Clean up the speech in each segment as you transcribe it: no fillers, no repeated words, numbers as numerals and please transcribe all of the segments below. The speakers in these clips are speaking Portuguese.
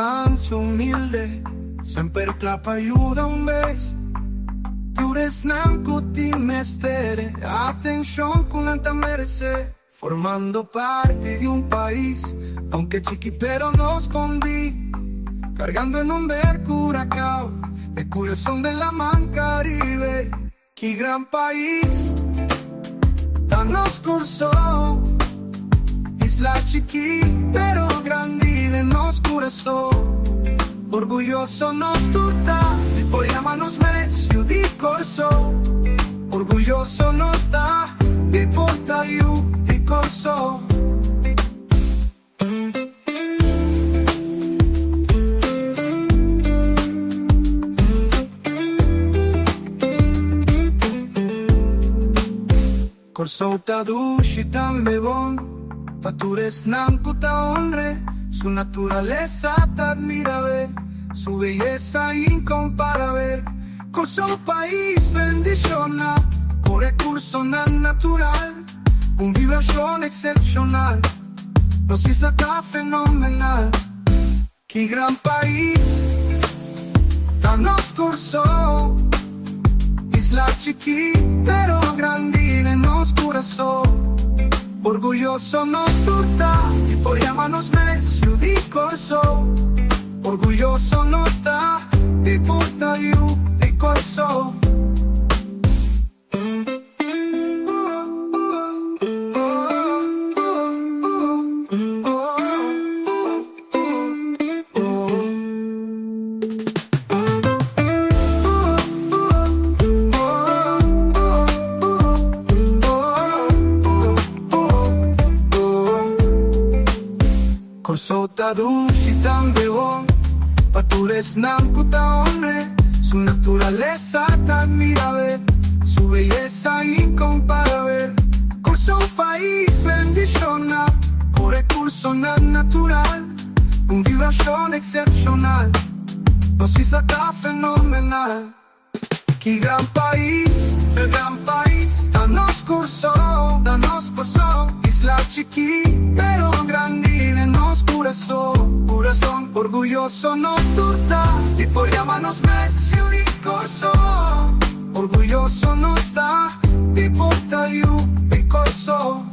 manso umilde, sempre clapa aiuta un bes. Tu res nanco ti mestere, atención con la merece, formando parte de un país, aunque chiqui pero no escondí, cargando en un barco huracao, el corazón de la man Caribe. Qué gran país, tan oscuro, isla chiqui pero grande de nos corazón. Orgulloso nos tuta, y por llamarnos mereció di corso. Orgulloso nos da, y por tayu di corso. Corso ta dushi tan bebón, patures nanco ta honre, su naturaleza te admira ver, su belleza incomparable. Corso país bendiciona, por recurso natural, un vibración excepcional, nos isla ta fenomenal. Qué gran país, tan oscuro, isla chiqui pero grande en nos corazón. Orgulloso nos tuta, y por llamarnos medio di corso. Orgulloso nos da, y por tayu di corso. Corso ta dushi tan bebón, patures nanco ta honre, su naturaleza te admira ver, su belleza incomparable. Corso país bendiciona, por recurso natural, con vibración excepcional, nos isla ta fenomenal. Qué gran país, el gran país, tan oscuro, isla chiqui pero grande de nos corazón. Orgulloso nos tuta, y por llamarnos medio di corso. Orgulloso nos da, y por tayu di corso.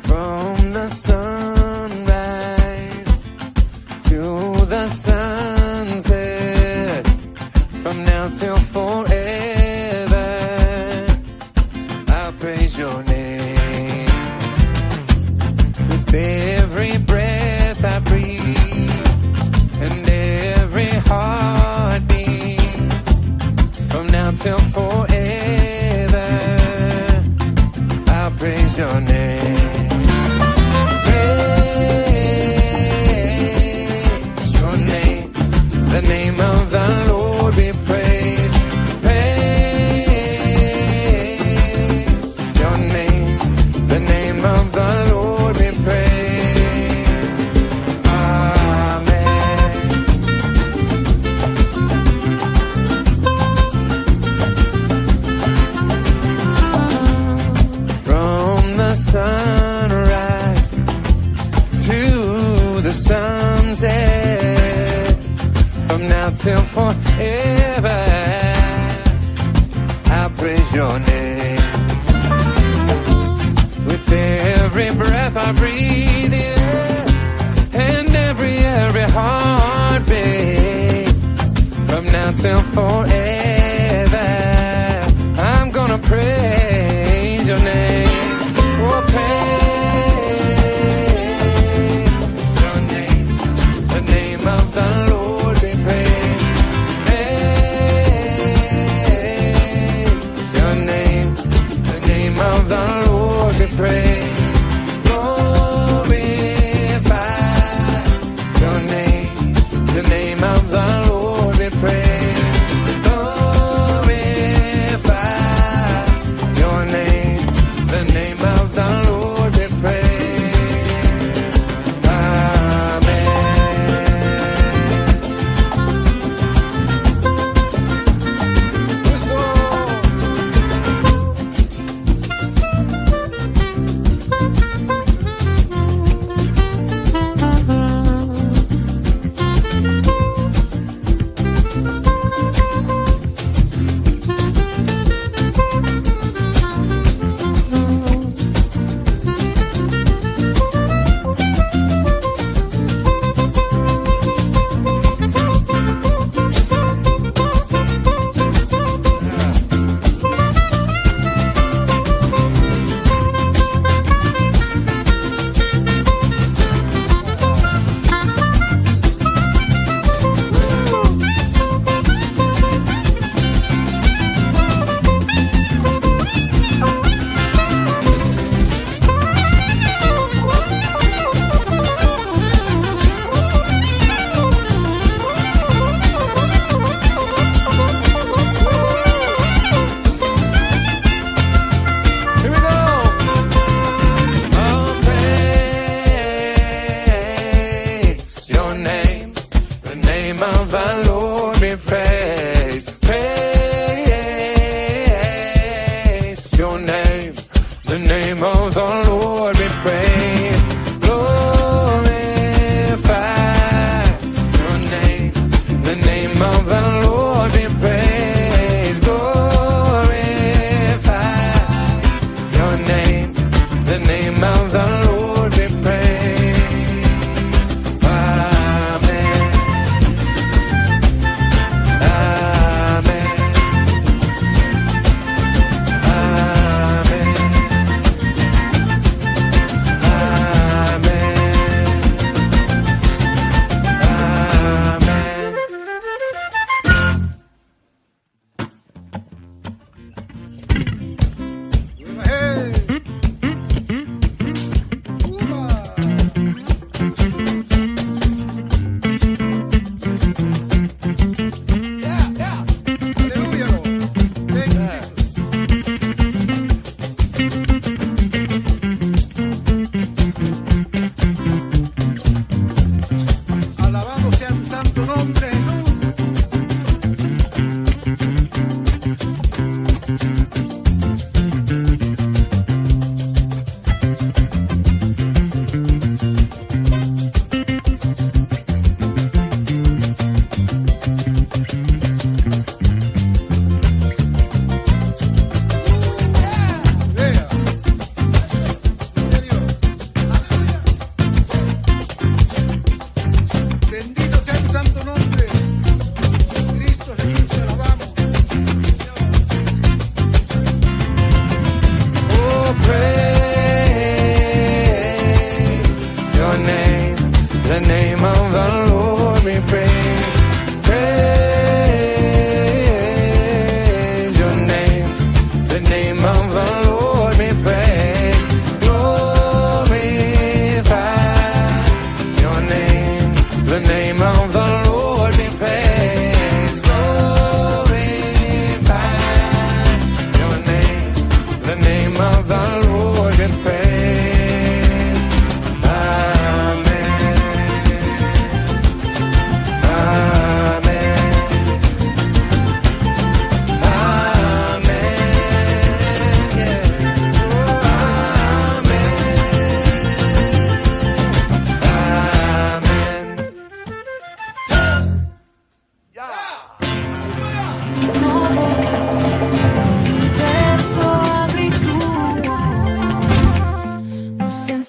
From the sunrise to the sunset, from now till forever, I'll praise your name. With every breath I breathe and every heartbeat, from now till forever, I'll praise your name. The name of the Lord we praise. Praise your name. The name of the Lord we praise. Amen. From the sunrise to the sunset, from now till forever, I'll praise your name. With every breath I breathe, yes, and every heartbeat, from now till forever, I'm gonna praise your name. Oh, praise your name, the name of the Lord we praise. Praise your name, the name of the Lord we praise.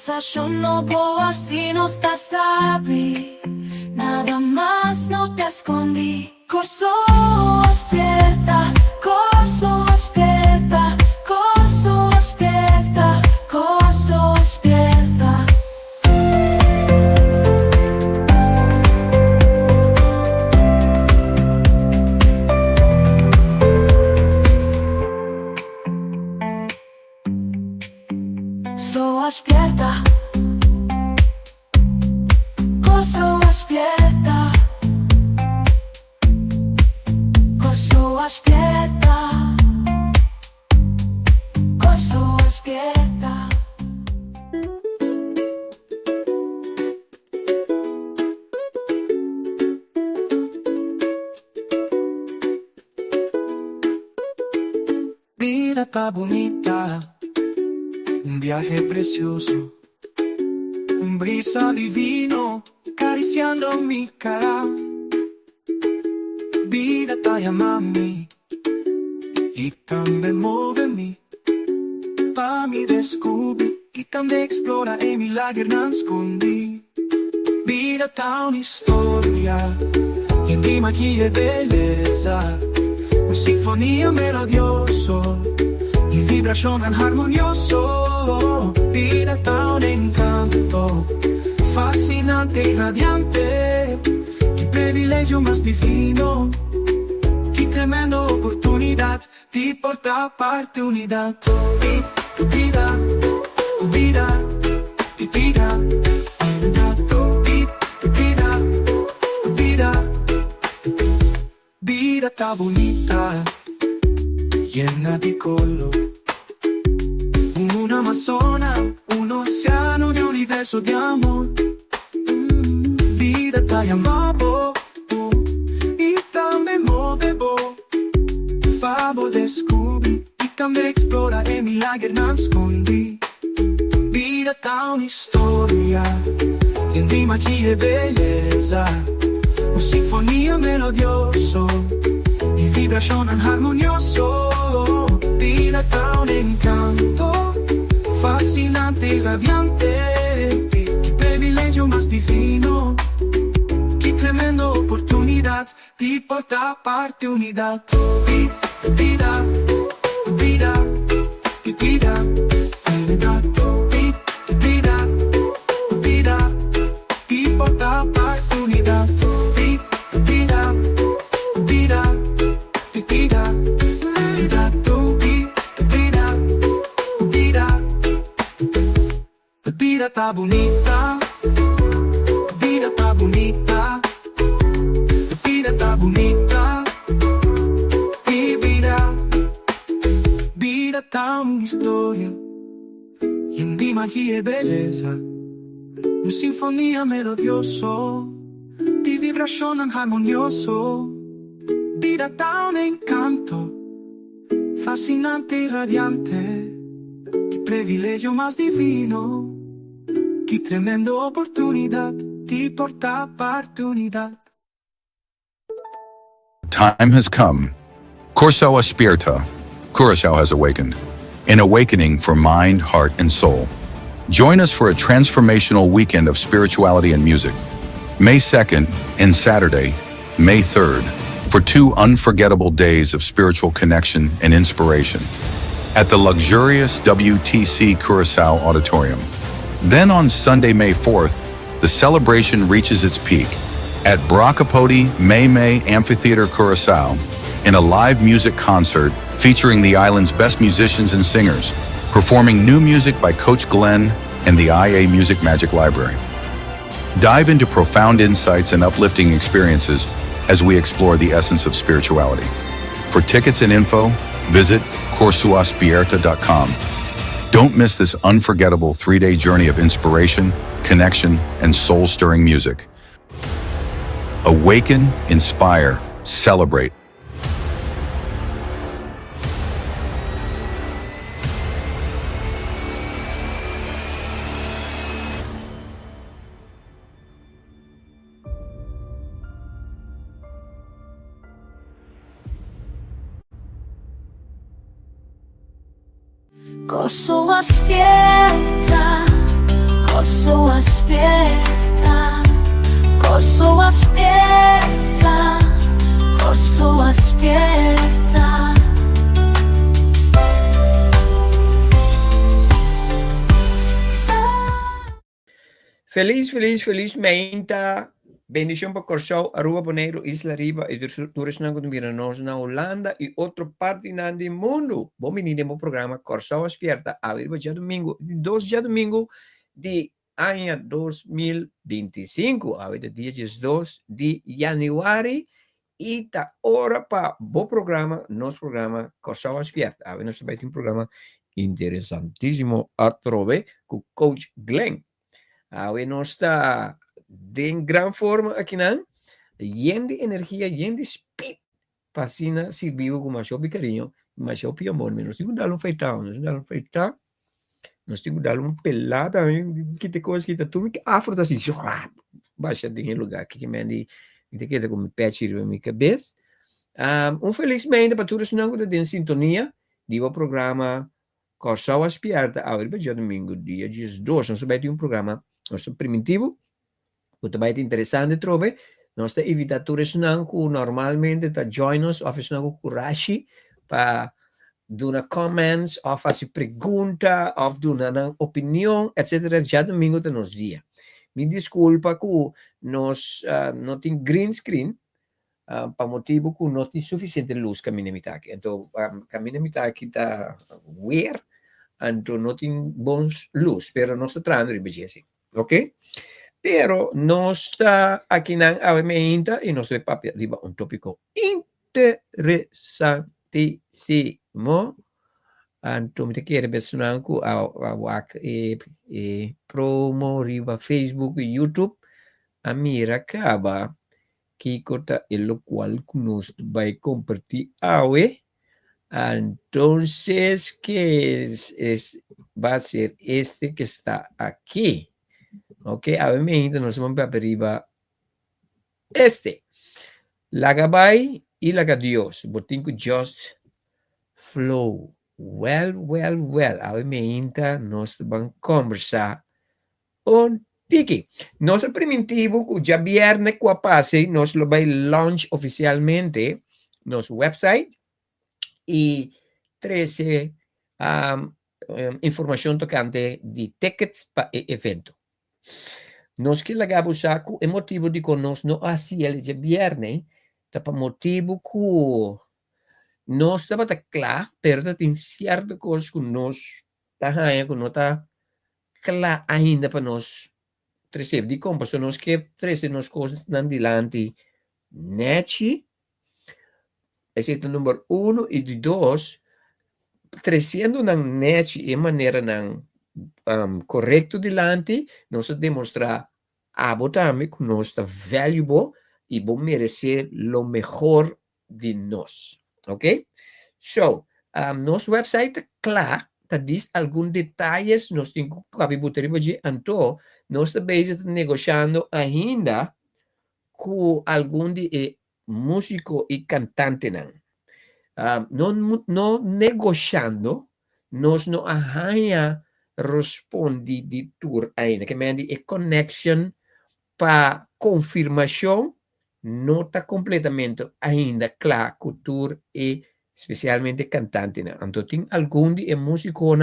cosa yo no puedo dar si no estás aquí. Nada más no te escondí. Corso aspetta, corso aspetta, corso aspetta, corso aspetta. So aspetta, corso aspetta, corso aspetta, corso aspetta. Vida está bonita, un viaje precioso, un brisa divino acariciando mi cara. Vida está llamando y también muove-me pa mi descubrir y también explora e milagre nascondi. Vida tá una storia e di magia e bellezza, una sinfonia melodioso y vibración armonioso. Vida tá un encanto fascinante y radiante. Qué privilegio más divino, qué tremenda oportunidad de portar parte unidad. Vida, vida, vida, vida, vida, vida tá bonita, llena di color. Un'Amazona, un oceano, un universo di amor. Vida tá llamando y también movevo. Vamos descubrir y también explorar e milagre nascondi. Vida tá una storia di magia e bellezza, una sinfonia melodioso di vibración armonioso. Vida tá un encanto fascinante y radiante. Qué privilegio más divino, qué tremenda oportunidad de portar parte unidad. Vida, vida, vida, vida, vida, vida, de portar parte unidad. Vida, vida, vida, vida, vida, vida. La vida tá bonita, la vida tá bonita, la vida tá bonita. Y vida tá una historia llena de magia y belleza, una sinfonía melodioso di vibración armonioso. Vida tá un encanto fascinante y radiante. Qué privilegio más divino, qué tremenda oportunidad de portar parte unidad. Time has come. Corso aspirta. Curaçao has awakened. An awakening for mind, heart, and soul. Join us for a transformational weekend of spirituality and music. May 2nd and Saturday, May 3rd, for 2 unforgettable days of spiritual connection and inspiration at the luxurious WTC Curaçao Auditorium. Then on Sunday, May 4th, the celebration reaches its peak at Bracapodi May Amphitheater Curaçao in a live music concert featuring the island's best musicians and singers, performing new music by Coach Glenn and the IA Music Magic Library. Dive into profound insights and uplifting experiences as we explore the essence of spirituality. For tickets and info, visit corsuaspierta.com. Don't miss this unforgettable 3-day journey of inspiration, connection, and soul-stirring music. Awaken, inspire, celebrate. Corso aspetta, aspetta, corso aspetta, corso aspetta. Felizmente. Bendición para Corsau, Aruba, Bonaire, Isla Riba, e todos nós que na Holanda e outra parte do mundo. Bom menino no programa Corsau Aspierta, a vir dia domingo, 2 de domingo de ano 2025, a vir dia 2 de janeiro, e tá hora para o programa, nosso programa Corsau Aspierta. A vir nós também tem um programa interessantíssimo a trover com o coach Glenn. A ver, nós está em grande forma aqui, não? Lleno de energia, lleno de speed. Pasina, se vivo com mais carinho, mais amor. Nós temos que dar um feitão, nós temos que dar um pelada, que tem coisa que tá tudo que afro tá assim, baixa de lugar que me ande, que queda com o pé tiro na minha cabeça. Felizmente para todos nós que estão em sintonia, digo o programa Corsau Aspierta, a ver, dia domingo, dia 2, nós vai ter um programa, nós primitivo, que também é interessante, trove, nós temos evitadores não que normalmente tá join us, ou não com coragem, para dar comments, ou fazer pergunta, ou dar opinião, etc. Já domingo tá nos dia. Me desculpa que nós não tem green screen, para motivo que não tem suficiente luz que a minha mitad. Então, a minha mitad está weird, então não tem bons luz, pero não está tratando de belleza, ok? Pero nós está aqui na AMEINTA e nós vamos para um tópico interessantíssimo. Então, me quero mencionar que a promo riba Facebook e YouTube, a mira acaba que corta el cual nos vai compartir hoy. Entonces, ¿qué va a ser este que está aquí? Ok, a ver, nos vamos para arriba. Este. La gabay y la Dios. Botinco just flow. Well. A ver, nos van a conversar un tiki. Nuestro primitivo, ya viernes que pase, nos lo va a launch oficialmente, nuestro website y 13 información tocante de tickets para el evento. Nos que lagamos saco é motivo de que nós não hacía el viernes, tá para motivo que nós estava claro, pero tem certa coisa que nós tá aí que não tá claro ainda para nós receber de compra, so nós que trazer nós coisas nan dilante neti, esse é o número 1 e de 2, trazendo nan neti de maneira nan correto dilante, nós demonstrar a também que nós está valuable e vamos merecer o melhor de nós, ok? So, nosso website é claro, tá diz alguns detalhes, nós temos que caber de então, nós também estamos negociando ainda com algum de músico e cantante não negociando, nós não arranha responde de tour ainda, que me é connection para confirmação não está completamente ainda claro que o tour é especialmente cantante. Então, tem algum de músico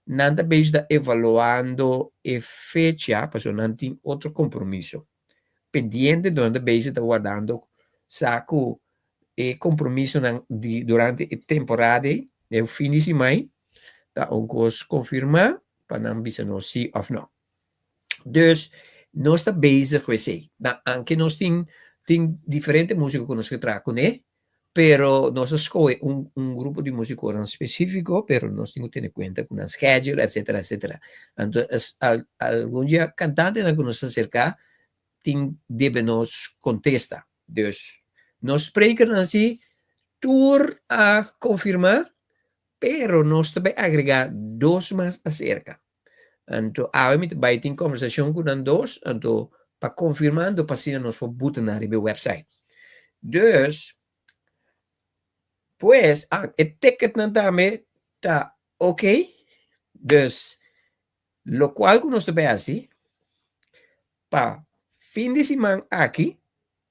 nada bem está evaluando a fecha, porque não tem outro compromisso. Pendiente de onde bem está guardando, saco e compromisso durante a temporada, é o fim de semana, tá um coisa confirmar, para não dizer não sim ou não. Dus, nós está bezig com isso. Anche nós tem diferentes músicos que nós trabalhamos, né? Pero nós escolhemos um grupo de músicos específico, pero nós temos que ter em conta com a schedule, etc. Então, algum dia, cantante que nos acercar, deve nos contestar. Dus, nós esperamos assim, tour a confirmar, pero nós também agregar 2 mais acerca. Então, agora vai ter conversação com os 2, então, para confirmar, para assim nós vamos botar na website. Dus, pues, el ticket também está ok. Dus, lo cual que nós também assim, Pa fim de semana aqui,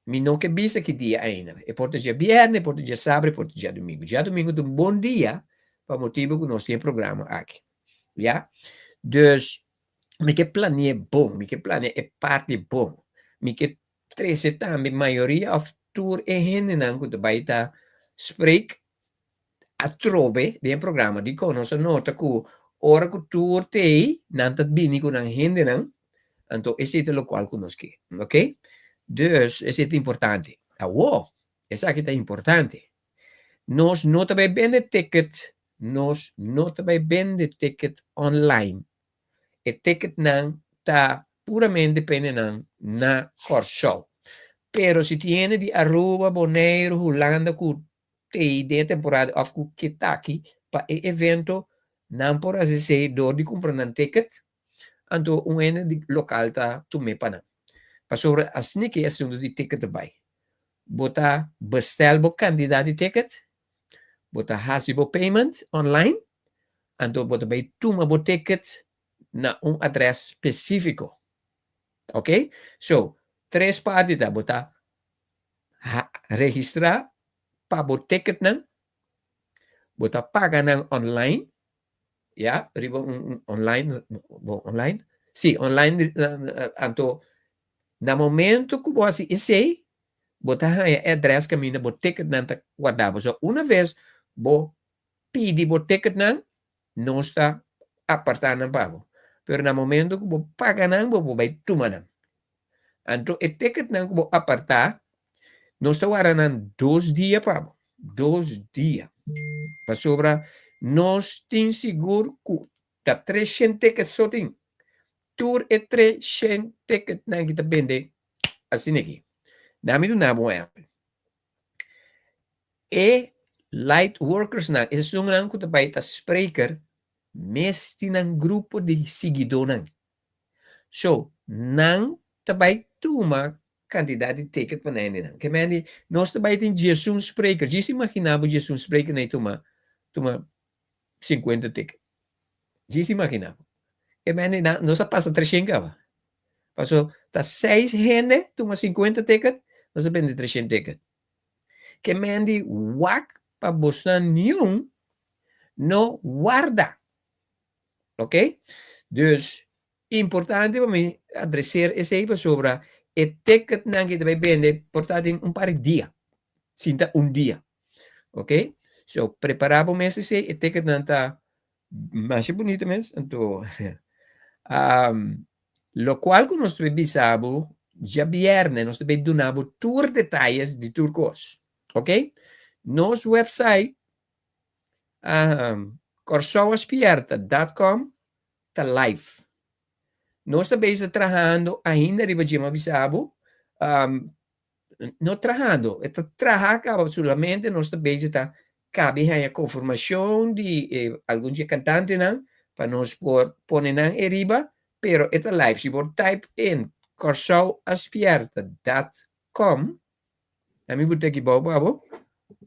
me não que bisa que dia ainda. É pode dia viernes, pode dia sábado, pode dia domingo. Dia domingo é um bom dia para motivo que nós temos programa aqui. Ja? Dus, me que planeia bom, me que planeia é parte bom. Me que trece também maioria of tour e gente não que vai estar spreek a trove de programa de conosco nota que hora que tour tem, não tá bem com a gente não. Então, esse é o local que nós queremos, ok? Dus, esse é importante. Wow, essa aqui é importante. Nós não também vende ticket, nós não também vende ticket online. E ticket não está puramente dependendo na Corso. Pero se tiene de Aruba, Bonaire, Holanda, que tem de temporada of que está aqui para o evento, não por assim ser dor de comprar um ticket, então um ene de local tá tume para para sobre assim que é assunto de ticket erbij. Bota bestel bo candidato de ticket, bota hasibo payment online, então bota bij tuma bo ticket na adres específico. Ok? So, três partes da bota registrar para bo ticket não, bota paga não online, ja, riba online, online, sim, online, então na momento que você esse botar a address que mina bo ticket não tá guardado. So, uma vez bo pedi bo ticket não está apartando para pero na momento que bo paga não bo vai tomar não. Então, o ticket não que bo apartar não está guardando 2 dias para 2 dias. Para sobra, nós tem seguro que da 300 tickets só tem. Tour e 300 tickets não que depende assim aqui. Dami do nabo é. E light workers na is um lang ko tabay ta spreker mes tinang grupo de seguidores. So, nang tabay tuma candidato de ticket para nene nang. Que meni nós tabay tin Jesus spreker. Jesus imaginava Jesus spreker na tuma 50 ticket. Jesus imaginava. Que meni nós passa 300 ka. Paso ta 6 gente tuma 50 ticket. Nós vende 300 ticket. Que mendi wak pa bostan nenhum no guarda. Ok? Dus, importante para mim adressar esse aí sobre o ticket que vai vender portado em par de dia. Sinta dia. Ok? So, preparar para esse o ticket não está mais bonito mesmo. Então, lo qual que nós precisamos já viernes, nós também donamos tour detalhes de turcos. Ok? Nosso website, corsoaspierta.com, está live. Nós também estamos trabalhando ainda, ribadimos avisado, não trabalhando, está trabalhando solamente, nós também está cabe a confirmação de alguns cantantes, para nós pôr na riba, pero está live. Se você type in corsoaspierta.com, a mim botar aqui babo,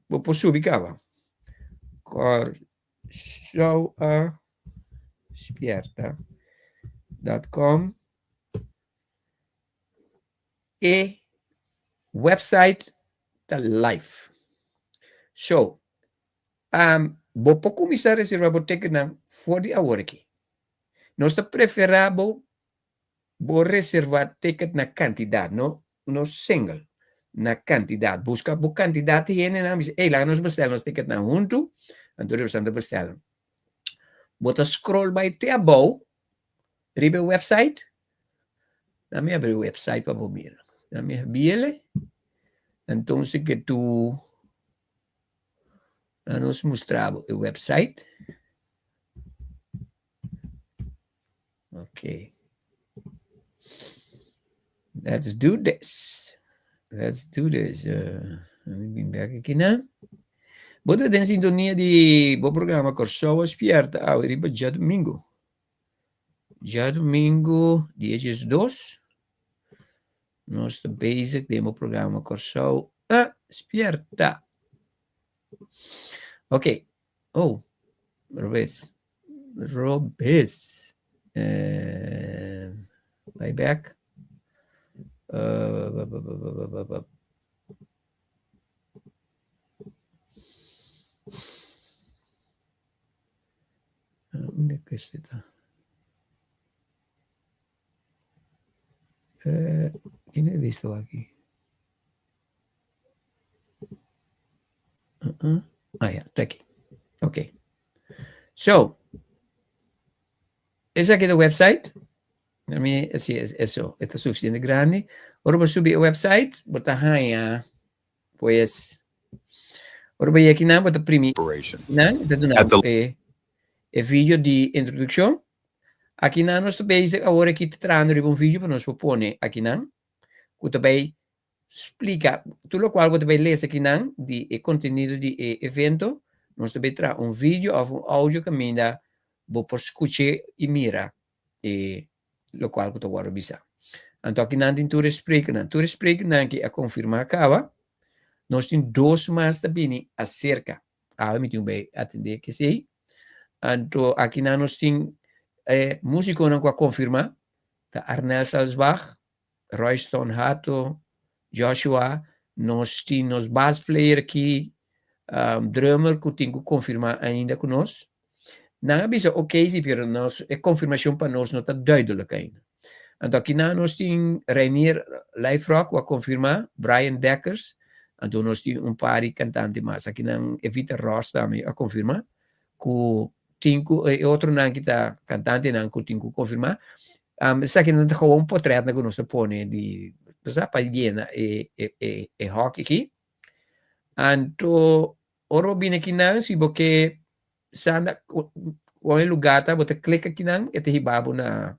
vou pôr subir corsoaspierta.com e website tá live. So, vou começar a reservar o ticket for the hour aqui. Nós preferamos vou reservar ticket na quantidade, no single. Na quantidade. Busca por quantidade e ele diz, lá nós bestelamos ticket na junto, então nós precisamos bestelamos. Bota scroll by te above, ribe o website, na minha abrir o website para ver. Na minha abrir, então se que tu nos mostrava o website. Ok. Let's do this. Let me be back aqui, né? Bota em sintonia de bom programa Corsoa Espierta. Riba já domingo. Já domingo, dia 2. Nós estamos basic demo programa Corsoa Espierta. Ok. Oh, Robes. Vai back. Onde è questo? ¿Quién he visto aquí? Ya, está aquí. Ok. So, es aquí el website. A mí, sí, es eso. Está suficiente grande. Ahora voy a subir el website. Botahaya, pues. Ahora voy aquí, voy a imprimir. Inspiration. Está At the el vídeo de introducción. Aqui na nós também agora aqui te trando um vídeo para nós propor aqui na que também explica tudo o qual você vai ler aqui na de conteúdo de evento nós também traz vídeo ou áudio que ainda vou por escutar e mira e o qual você vai revisar. Então aqui na tem tu respeito na que a confirmar acaba nós tem 2 mais também acerca me tem bem atender que sei. Então aqui na nós tem músico não a confirmar, tá Arnel Salzbach, Royston Hato, Joshua, nós temos bass player aqui, drummer que tem que confirmar ainda conosco. Não é bisa ok, sim, pero nós é confirmação para nós não está duidelijk ainda. Então aqui nós temos Rainier Live Rock a confirmar, Brian Deckers, então nós temos par de cantantes mais. Aqui não Evita Ross também a confirmar, que Tinku, outro não que está cantante não que Tinku confirmar. Sa que não está com portrait na que nós põe de para hiena e hockey aqui. Então, oro bem aqui não se porque sana qual lugar tá você clica aqui não e te hibabo na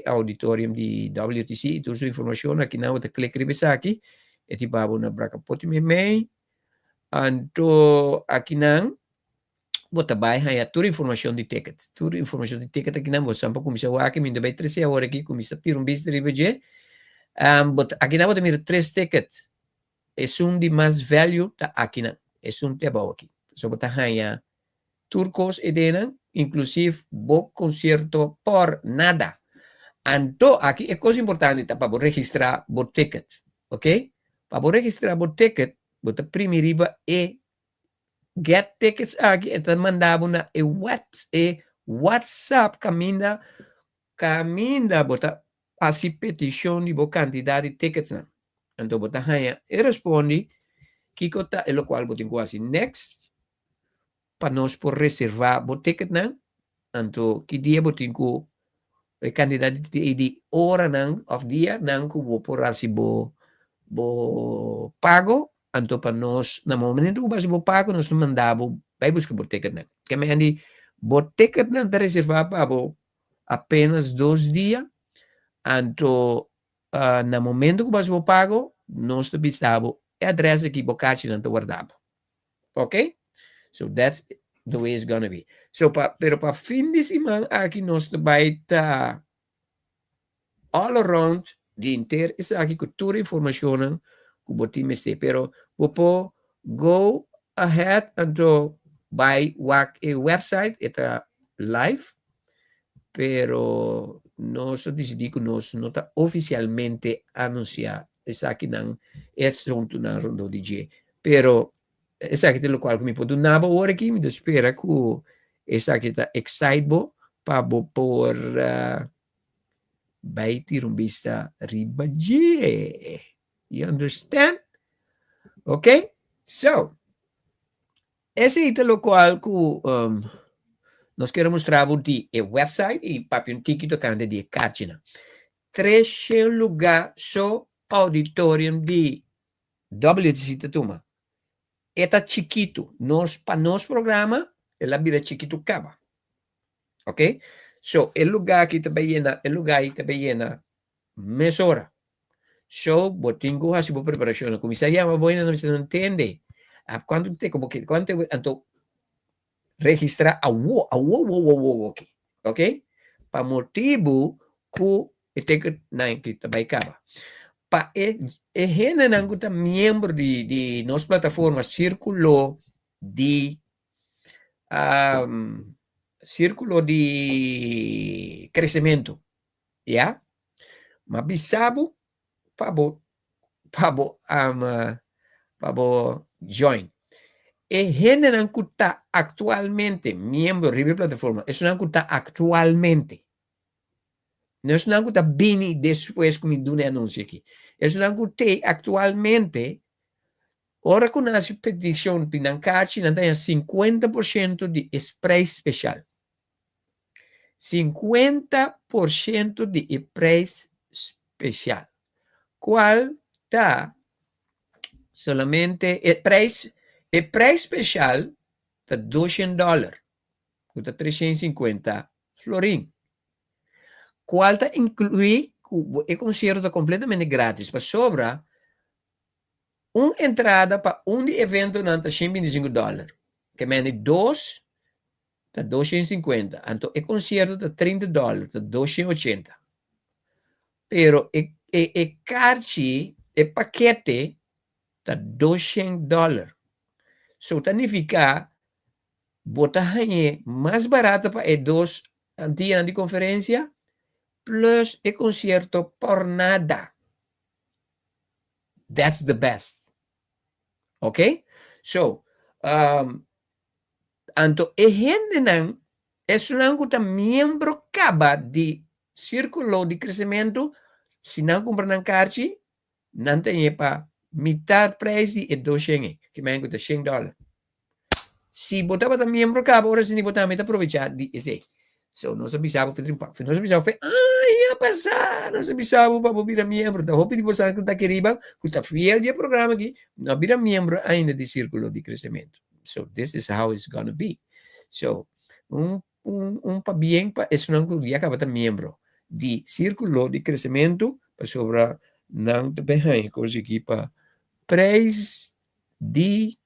auditorium de WTC e toda a informação aqui não você clica ribesa aqui e te hibabo na braca poti me. Então, aqui não bota vai toda a informação de tickets. Toda a informação de ticket aqui não você sampa começa a aqui, ainda vai 3 horas aqui, começa a tirar bicho de ribeje. Aqui não bota mira 3 tickets. É de mais value tá aqui não. É de bom aqui. So bota hanya turcos e dena, inclusive bo concerto por nada. Então aqui é coisa importante tá para registrar bo ticket, ok? Para registrar bo ticket, bota primeiro e get tickets aqui e mandava na WhatsApp caminda bota assim petição de boa quantidade de tickets na. Então bota hanya e responde que cota é o qual botin quase next para nós por reservar bo ticket na. Então que dia botin ko quantidade de hora na of dia na ko bo por assim bo pago. Então, para nós, no momento que você paga, nós mandamos vai buscar o ticket. Que me andi, o ticket não está reservado para apenas 2 dias. Então, no momento que você paga, nós temos a adressa que você não está guardado. Ok? So, that's the way it's going to be. So, pero para fim de semana, aqui nós vai estar all around de inteiro, isso aqui com toda a informação kubotim este, pero popo go ahead and buy a website eta live, pero nós decidimos que nós não está oficialmente anunciar essa aqui não é junto na rondo DJ, pero essa aqui tem o qual que me pode dar uma hora aqui, me espera que essa aqui está excitable para por vai ter vista ribaje. You understand? Okay? So, ese es lo cual que nos quiero mostrar de website y papi un tiquito que de cáchina. 3 lugar so auditorium de WTC Tatuma. Eta chiquito. Para nos programa, la vida chiquito acaba. Okay? So, el lugar que te llena, mes hora. So, botingo ha sido preparación. Como se llama, bueno, no se entiende. ¿Cuánto te como que cuánto entonces registra okay? ¿Ok? Para motivo que te que te baicaba. Pa gente nango ta miembro de nos plataforma círculo de crecimiento, ¿ya? Mas bisabo pabo join. E gente não está actualmente miembro de la plataforma, es una que está actualmente. No es una que está bini después como de un anuncio aquí. Es una que está actualmente. Ora con una petición pinancachi non tem 50% di spray special. 50% di spray special. Qual da solamente il price special da $200, da 350 florin. Qual da inclui e considero completamente grátis, para sobra uma entrada para evento não está $125, que mene 2 está 250, então é concerto está $30, está 280. Pero e carte, e paquete está $200. So significa botar mais barata para dois dias de conferência plus e concerto por nada. That's the best. Okay? So, anto gente não é um membro caba de círculo de crescimento, se não comprar na carte, não tem para metade preço e $200, que me encontra $100. Se botar para membro caba, ora se não botar a aproveitar de esse. So, nós avisamos para trimpar. Nós avisamos para ia passar, nós avisamos para virar membro. Da roupa de você que está querida, que está fiel de programa aqui, não vira membro ainda de círculo de crescimento. So, this is how it's going to be. So, para bem, isso não podia acabar membro de círculo de crescimento, para sobrar, não também conseguir para preço de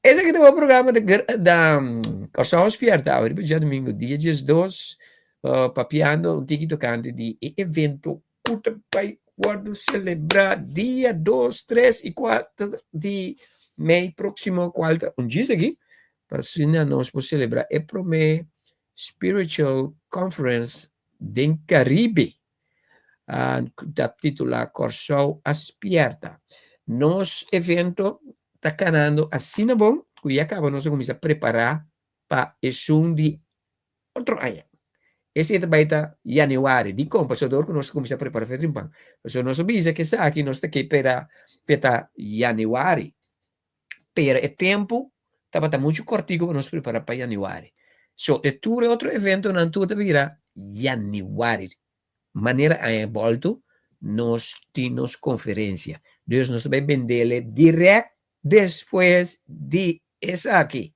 esse aqui é o programa da Corção Aspierta, já domingo, dia 2, papiando um tiki tocante de evento que vai celebrar dia 2, 3 e 4 de mês próximo, quarta, dia aqui, para se nós podemos celebrar é para o Spiritual Conference do Caribe, da titula Corção Aspierta. Nos evento está canando assim bom, que já acaba, nós começamos a preparar para esse de outro ano. Esse é também está januário, de como, passador, que nós começamos a preparar para o pão. Então, nós sabemos que isso aqui nós está aqui para januário. Pero o tempo estava muito curtinho para nós preparar para januário. So, e tudo outro evento, não tudo virá januário. Maneira a volta, nós temos conferência. Deus nos vai vender direto depois de essa aqui.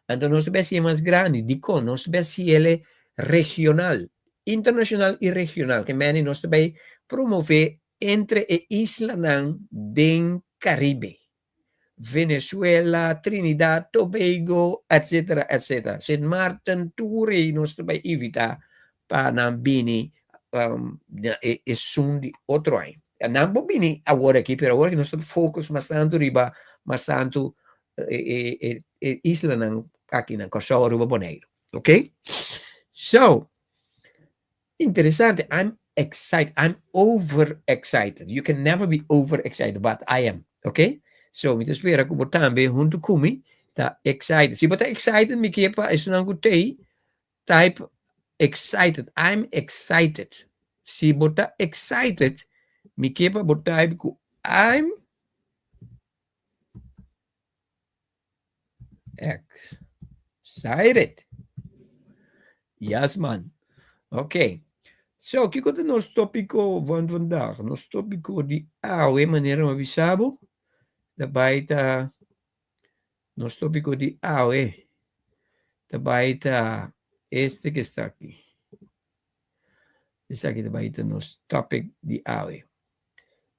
Então, nós vai ser mais grande, digo, nós vai ser regional, internacional e regional, que mene nós vai promover entre a isla do Caribe. Venezuela, Trinidad, Tobago, etc., etc. St. Martin, Turi, nós vai evitar para não vir e som de outro ano. Não vou vir agora aqui, mas agora que nós estamos focados bastante riba, bastante isla aqui na Corção Aruba Bonaire. Okay? So, interessante. I'm excited. I'm over-excited. You can never be over-excited, but I am. Okay? So, me espera que você também, junto comigo, está excited. Se você está excited, me quepa, isso não gostei, type excited. I'm excited. Se você está excited, me quepa, você type I'm excited. Yes, man. Ok. So, o que é o nosso tópico vandaag? Nosso tópico de maneira uma bisabo. Daarbij nos tópico de AOE. Daarbij está este que está aqui. Está aqui daarbij está nos topic de AOE.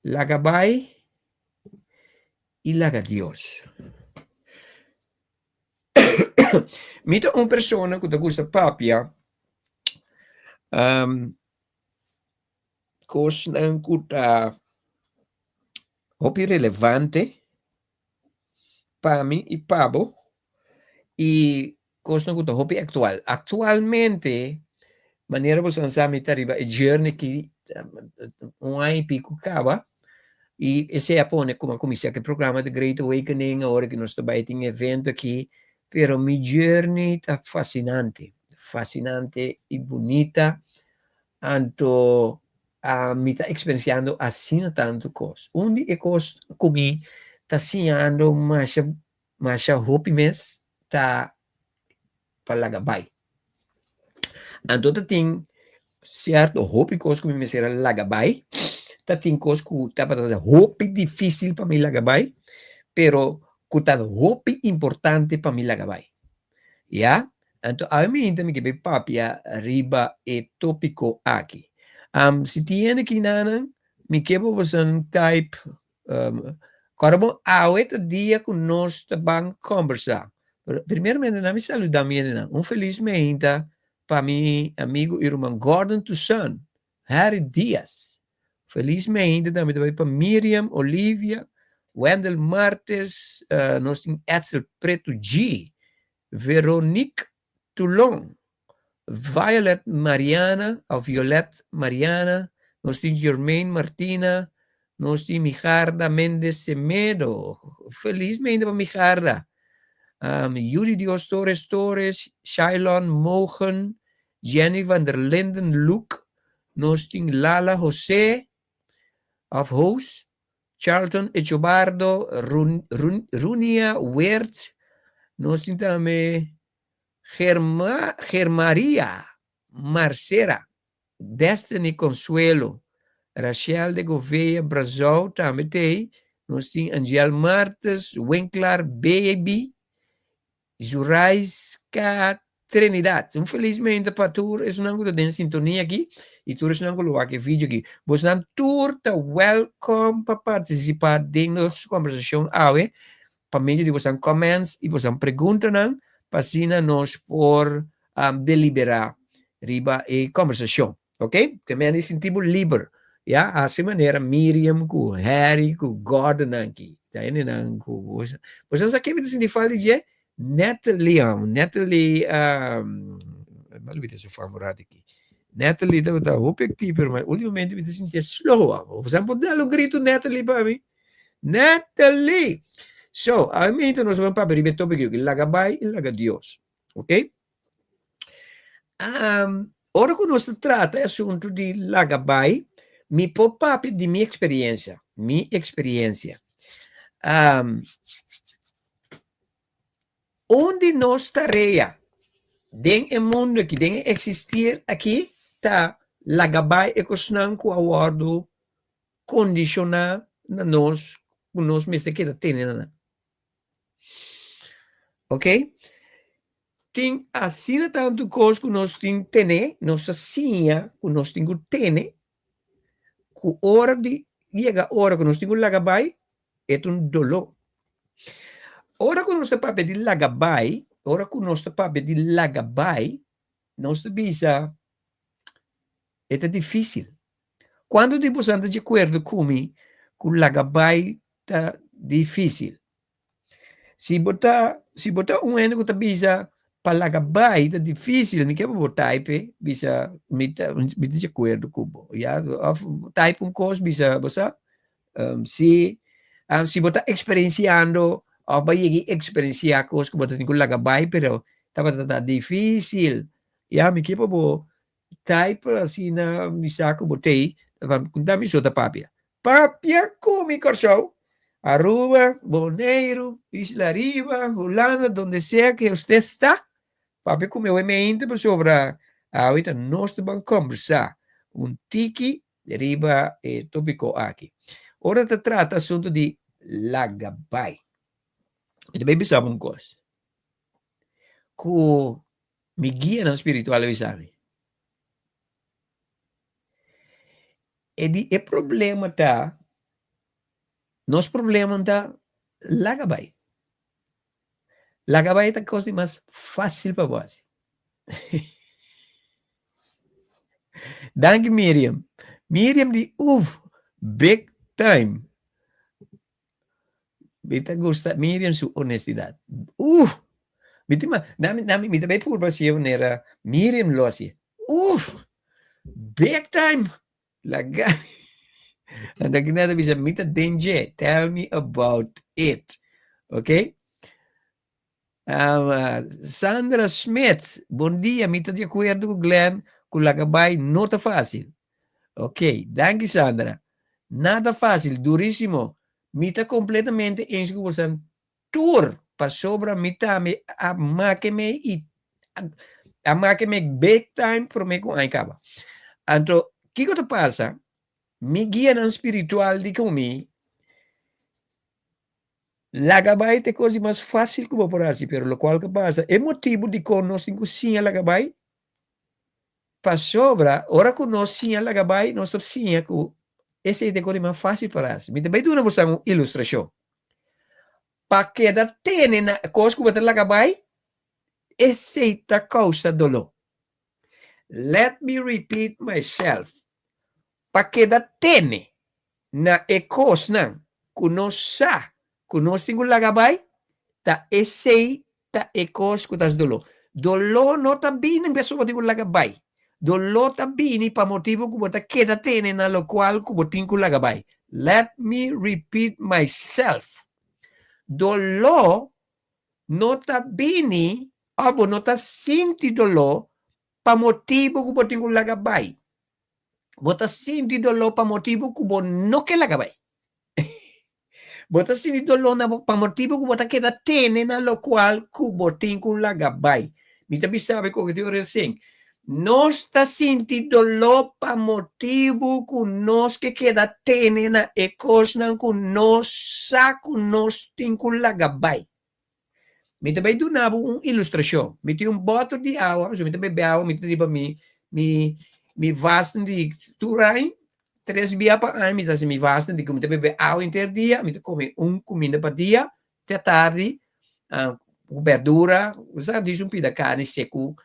Lagabay e laga Dios. Mito uma pessoa que gusta papia coisa não custa hopi relevante para mim e Pablo e coisa não custa hopi actual. Actualmente maneira você sabe arriba a journey que ano pico acaba e esse é pone como comissão que programa de Great Awakening agora que nós estamos em evento aqui, pero mi journey está fascinante e bonita, anto mi está experienciando assim tanto coisa. É coisa comi está sendo mais hope mes tá para lagabay. Anto tem certo hope coisa comi me será lagabay. Tem coisa que está para hope difícil para mim lagabay, pero que tá hope importante para mim lagabay. Ya? Então, a mim também que papia riba e tópico aqui. Se tiene que nana, me quebo você type corbo awet dia que nós vamos conversar. Primeiramente, na me saludar felizmente para meu amigo irmão Gordon Toussaint, Harry Dias. Felizmente também para Miriam Olivia, Wendell Martes, nós temos Edsel Preto G, Veronique Toulon, Violet Mariana, nós temos Germaine Martina, nós temos Mijarda Mendes Semedo, felizmente para Mijarda, Yuri Dios Torres, Shailon Mohan, Jenny van der Linden Luke, nós temos Lala José of Hoos, Charlton Echobardo, Runia Weert, nós temos também Germaria Marcera, Destiny Consuelo, Rachel de Gouveia Brasil, também tem, nós temos Angel Martes, Winkler Baby, Zuraiska Trinidad. Felizmente para tour é um ângulo de sintonia aqui e tour é um ângulo aqui vídeo aqui. Você não tour tá welcome para participar de nossa conversação para meio de você comments e você pergunta não para nós por deliberar riba e conversação, ok? Que me sentimos livre, já? Assim maneira Miriam com Harry com Gordon aqui, tá indo não com você sabe que me disse fala de Natalie, mal vite se formulat aqui. Natalie tá objetivo, mas ultimamente me senti slow. Você pode dar um grito Natalie para mim? Natalie! So, a mim então nós vamos para abrir o tópico que lagabay e laga Deus, ok? Ora que nós trata assunto de lagabay, me pop-up de minha experiência. Onde nós tareia dentro do mundo que deve existir aqui tá lagabay e cosnan com a ordo condicionar na nós mesmo que tem na. Ok? Tem assim tanto coisa que nós tem tene, nossa sinha, que nós tem tene, que hora de chega hora que nós tem lagabay é um dolor. Ora que nós está pedir lagabay, nós bisa é difícil. Quando tipo anda de acordo comigo, que o lagabay tá difícil. Se botar ano que tá bisa para lagabay tá difícil, me quer botar type bisa me de acordo com o, já? Type coisa bisa você se botar experienciando ou vai experienciar coisas que você tem que lagabay, pero tá difícil. Já me quer bo type assim na me saco botei, vamos contar me só da papia. Papia come corso. Aruba, Bonaire, Isla Riba, Holanda, donde sea que usted está. Papia come mente sobre ahorita nós vamos conversar tiki riba tópico aqui. Ora te trata assunto de lagabay. E também sabe coisa. Que me guia na espiritual, sabe? E problema tá, nosso problema tá lagabay. Lagabay é a coisa mais fácil para você. Danke, Miriam. Miriam de big time. Bita gusta Miriam sua honestidade. Bitima, nami também por você era Miriam Lossi. big time. Laga. And the ginada bisa mita denje. Tell me about it. Okay? Sandra Smith, bom dia, mita de acordo com Glenn, com Lagabay, não tá fácil. Ok, danke Sandra. Nada fácil, duríssimo. Mita completamente eens com você. Tour, para sobra mita a máquina e a máquina big time para mim com a acaba. Então, o que que passa? Me guia no espiritual de comigo. Lagabay é coisa mais fácil que por assim, pero lo qual que passa é motivo de que nós temos sim Lagabay. Para sobra, ora que nós sim Lagabay, nós temos sim que esse é coisa mais fácil para assim. Me também dá uma ilustração. Para que da tene na coisa que você Lagabay, esse é a causa dolor. Let me repeat myself. Para que da tene na ecos na kunosa kunos Lagabay ta esse ta ecos kutas dolor não tá bem pessoa tingo Lagabay. Dolor tá bem para motivo que você queda tene na lo qual que você tingo Lagabay. Let me repeat myself. Dolor não tá bem ou não tá senti dolor para motivo que você tingo Lagabay. Você senti dolor para motivo que você não quer Lagabay. Você senti dolor para motivo que você queda tene na lo qual que você tingo Lagabay. Me também sabe o que eu disse. Nós está sentindo dolor para motivo que nós que queda tene na ecosna que nós saco nós tingo Lagabay. Me também do nabo uma ilustração. Me tem boto de água, me também bebe água, me tem me vastem de turai, 3 dias para ano, me vastem de comer bebe água inteiro dia, me come comida para dia, até tarde, verdura, sabe, diz pida carne seco,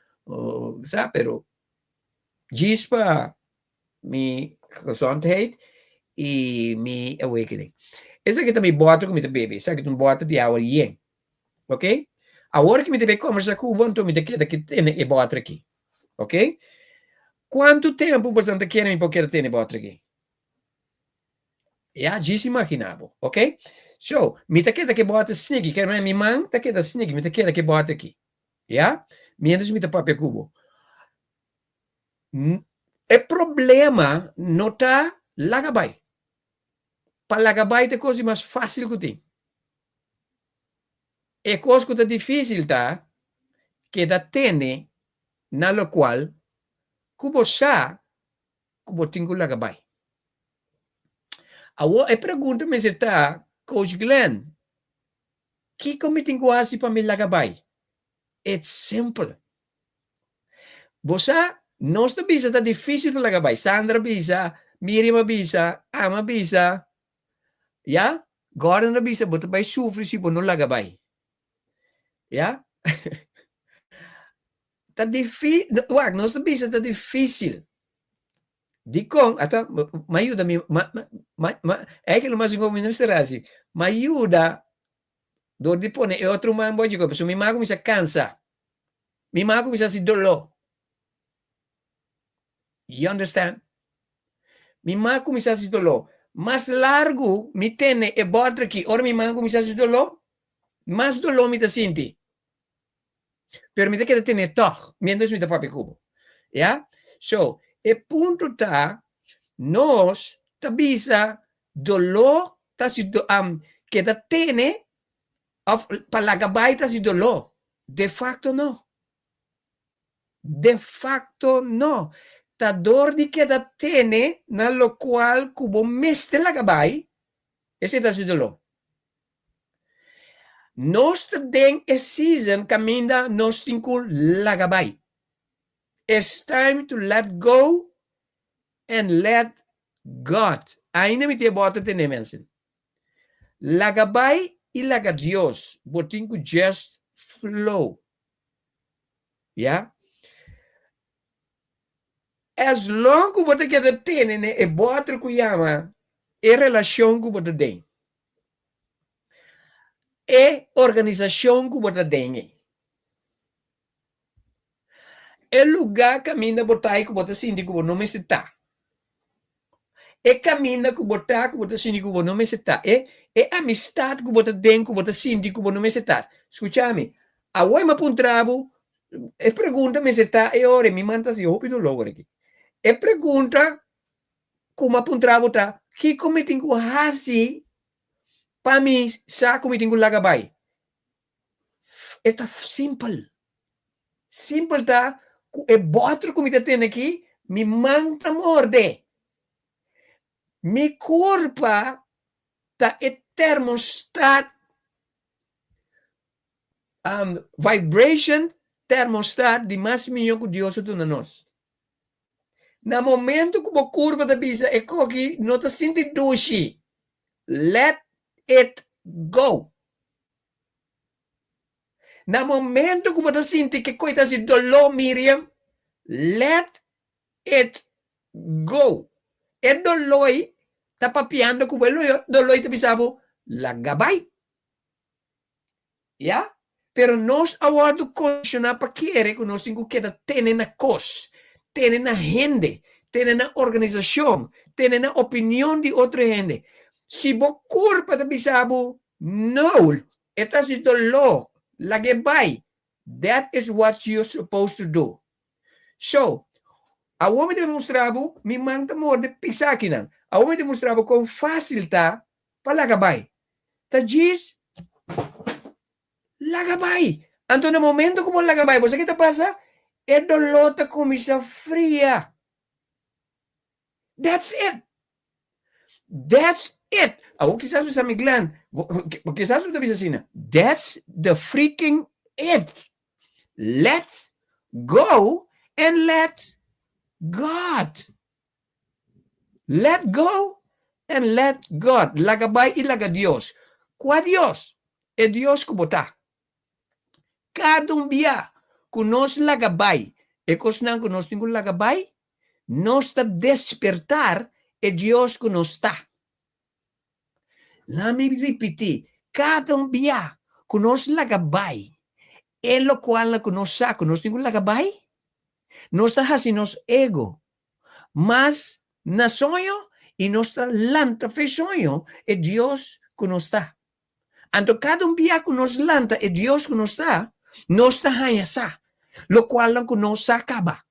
sabe, pero gispa me gezondheid e me awakening. Essa aqui também bota comida bebe, sabe que tu bota de água yen, ok? A hora que me deve conversar com o bom, tu me daqui tem e bota aqui, ok? Quanto tempo você quer me porque tem bota aqui? Ja, disso imaginava, ok? So, me queda que bota sneaky, que não é minha mãe, queda sneaky, me queda que bota aqui. Ja? Menos me papel cubo. O problema não está Lagabay. Para Lagabay é coisa mais fácil que tem. É coisa que está difícil, tá? Que da tene, na lo qual, cubo sa, cubo tingo Lagabay. A pergunta me está, Coach Glenn, que como tenho assim para me Lagabay? It's simple. Você não está bisa tá difícil para Lagabay. Sandra bisa, Miriam bisa, Ama bisa, ya? Gordon bisa, você vai sofrer se você não Lagabay. Ya? Tá difícil, não está bisa tá difícil. Di kong, até me ajuda, é que não mais como ministrar assim, me ajuda, do de pone é outro man boy, porque se me mago me se cansa, me mago me se dolor. You understand? Me mago me se dolor. Mais largo me tene e bota aqui, ora me mago me se dolor, mais dolor me te senti. Pero me te queda tene toch, mientras me te papi cubo. Yeah? So, e ponto tá, nós tá bisa dolor tá si que da tene para Lagabay tá si dolor. De facto não. De facto não. Tá dor de que da tene na lo qual cubo mestre Lagabay, esse tá si dolor. Nós tem a season caminha nós tinco Lagabay. It's time to let go and let God. Ainda me te bota tene mensen. Lagabay e Lagadios. Botinho just flow. Yeah? As long que você quer ter, né? E bota que chama é relação que você tem. É organização que você tem. El lugar camina botai que bota sinti que não me está. E camina que bota sinti que não me está. E amistad que bota den que bota sinti que não me está. Escúchame. Agora me puntrabo. E pergunta me está e ora me manda se hopi do logo aqui. E pergunta como puntrabo tá. Que como tenho hasi para mim sa como tenho lagabai. É simple. Simple tá. E botro como tem aqui, me manda morde. Mi corpo tá e thermostat vibration thermostat de mais melhor que Deus tu na nós. Na momento que o corpo da bisa é coque, não tá sentindo doce. Let it go. Na momento que você sente que coisa de dolor, Miriam, let it go. E dolor está papiando que o dolor está pensando, la gabay. Ya? Pero nós agora condicionar para querer que nós temos que ter na cos, ter na gente, ter na organização, ter na opinião de outra gente. Se você culpa está pensando, não, está de dolor. Lagebay. That is what you're supposed to do. So, a homem demonstrava, me manda more de pisakina. A homem demonstrava com fácil tá para lagabay. Tá diz lagabay. Então, no momento como lagabay, você que tá passa? É dolor tá começa fria. That's it. That's it. O que sabe sa miglan? O que sabe da bisasina? That's the freaking it. Let go and let God. Let go and let God. Lagabay y laga Dios. Qua Dios? E Dios como ta. Cada un dia kunos lagabay. E kosnang kunos tingul lagabay. Nos ta despertar e Dios kunos ta. Let me repetir, cada dia que nós lagabay, é o qual que nós saco, nós temos lagabay, nós está fazendo nosso ego, mas na sonho e nossa lanta fez sonho, é Deus que nós está. Então, cada dia que nós lanta é Deus que nós está ranhasa, o qual que nós acaba.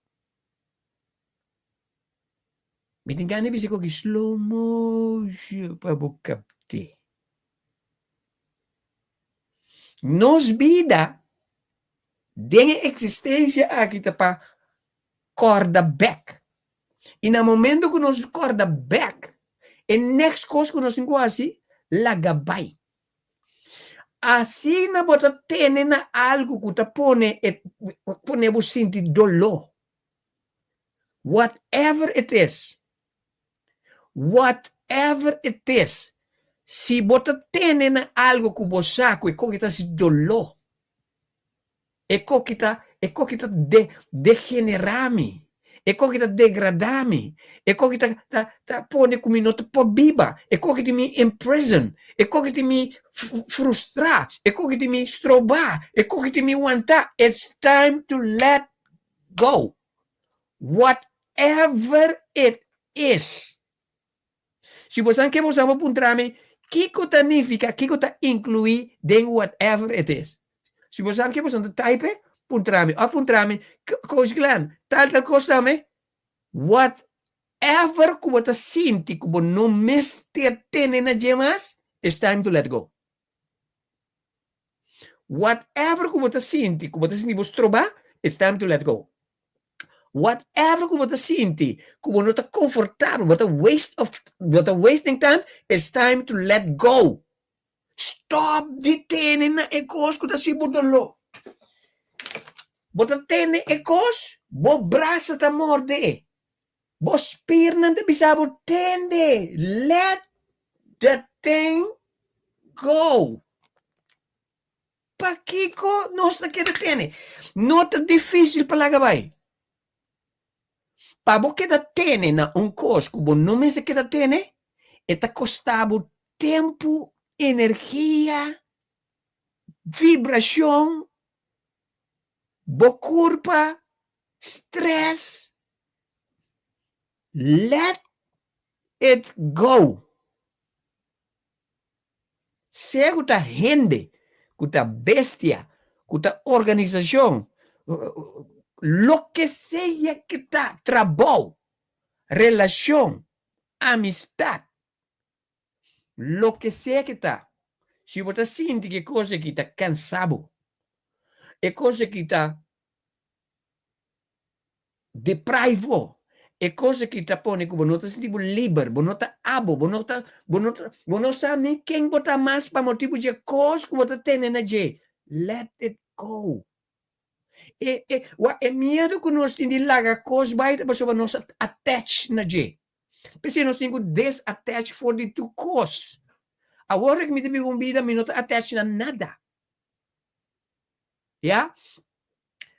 Me engane bisi ko slow motion para boca. Nos vida tem existência aqui para corda back. E no momento que nós corda back, a next coisa que nós temos assim, lagabay. Assim na bota tem algo que te pone você sentir dolor. Whatever it is. Whatever it is. Se você tem algo que você saco e que está se dolor, e que está degenerando, e que está degradando, e que está pondo como não te pode viver, e que está me imprison, e que está me frustrar, e que está me estrobar, e que está me aguentar. It's time to let go. Whatever it is. Se você quer usar uma puntrame, que significa, que inclui em whatever it is. Se você quer usar type, puntrame, coisa grande, tal coisa também, whatever que você sente, que você não me está tendo demais, it's time to let go. Whatever que você sente, que você sente você trobar, it's time to let go. Whatever que você sente, que você não está confortável, você wasting time, it's time to let go. Stop detendo a coisa que está se botando. Você tem a coisa, você braça está morde. Você perna está pisando, tende. Let the thing go. Para que não está querendo ter? Não é difícil para lagabay. Para você ter coisa que você não se quer ter, está custando tempo, energia, vibração, boa culpa, Stress, let it go. Sea kuta gente, kuta bestia, kuta organización, lo que sea que está, trabajo, relación, amistad, lo que sea que está. Si você sente que coisa que está cansado, é coisa que está deprivado, é coisa que está põe que você não está sentindo livre, você não está abo, você não sabe nem quem botar mais para motivo de coisa que você tem na gente. Let it go. É medo que nós temos de largar coisa baita para nós attach na gente. Porque nós temos que desattach for the two coisas. Agora que me tem uma vida, me não está attach na nada. Ja?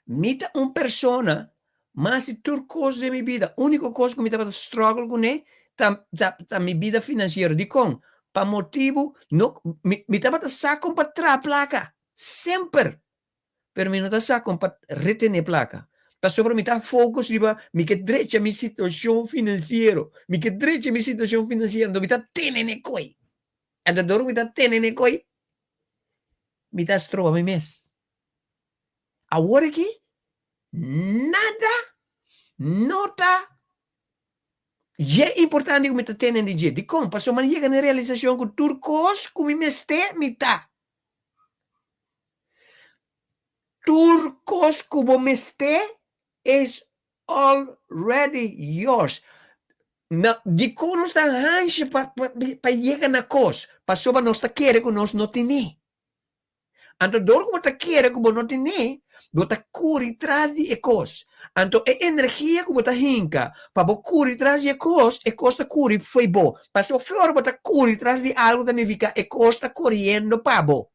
Mita uma persona, mas se tudo coisa de minha vida, a única coisa que me estava struggle com é tá minha vida financeira de com, para motivo não me estava sacando para trás placa, sempre, pero me não tá sacando para reter placa. Tá sobre me tá focus de me que direita minha situação financeira, me que direita minha situação financeira, não me tá tendo coi, e da dor me tá tendo coi, me tá strova me mês. Agora aqui, nada, nota, já é importante que me está tendo de jeito. De como? Passou a chega na realização que turcos, como me este, me tá. Turcos, como me este, is already yours. De como nós está hanche para chegar na coisa, passou a nós está querer que nós não temos. Então, dor como está querer que nós não temos, bota curi traz de ecos. Então, a energia como tá hinca, para bo curi traz de ecos, tá curi foi bo. Passou fora bota curi traz de algo significa ecos tá correndo para bo.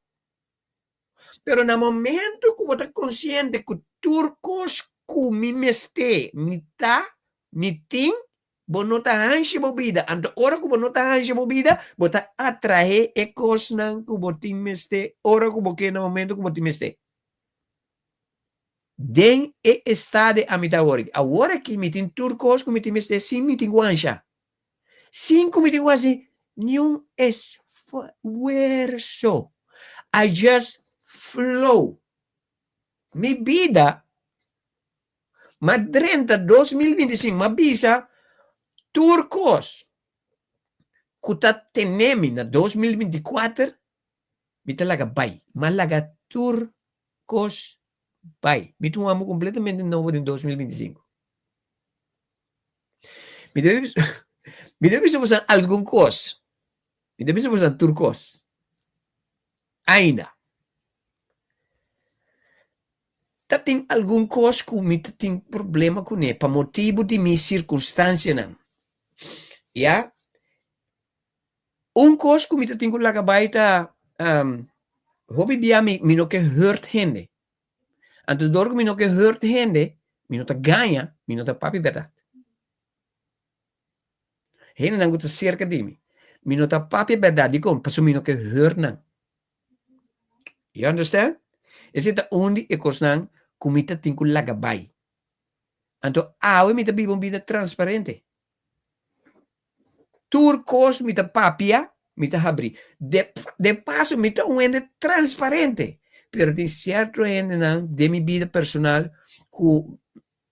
Pero no momento como tá consciente que turcos kumi meste, mita, mitim, bo não tá anche bobida. Então, ora como não tá anche bobida, bota atrair ecos nan como tim meste, ora como que no momento como tim meste. Den e estado a mitad hora. Agora que me tem turcos, que me tem este sim, me tem guancha. Sim, que me tem quase nenhum esforço. I just flow. Mi vida, ma 30, 2025, ma bisa, turcos, que tá tenemi na 2024, me tá laga bai, ma laga turcos, pai, me tu amo completamente novo em 2025. Me deve usar algum coisa. Me deve usar turcos. Ainda. Tá tem algum coisa que me tem problema com ele, para motivo de minha circunstância não. Ja? Coisa que me tem que laga baita, hobby bia me não que hurt gente. Anto door me no que hurt gente, me no te ganha, me no te papi verdade. Hene não gusta cerca de mim. Me no te papi verdade, como passo me no que hurt não. You understand? Esse é onde é coisa como te tem que laga bai. Anto awe me te bibo vida transparente. Turcos me te papia, me te abri. De passo me te uende transparente. Pero tem certo ainda de minha vida personal que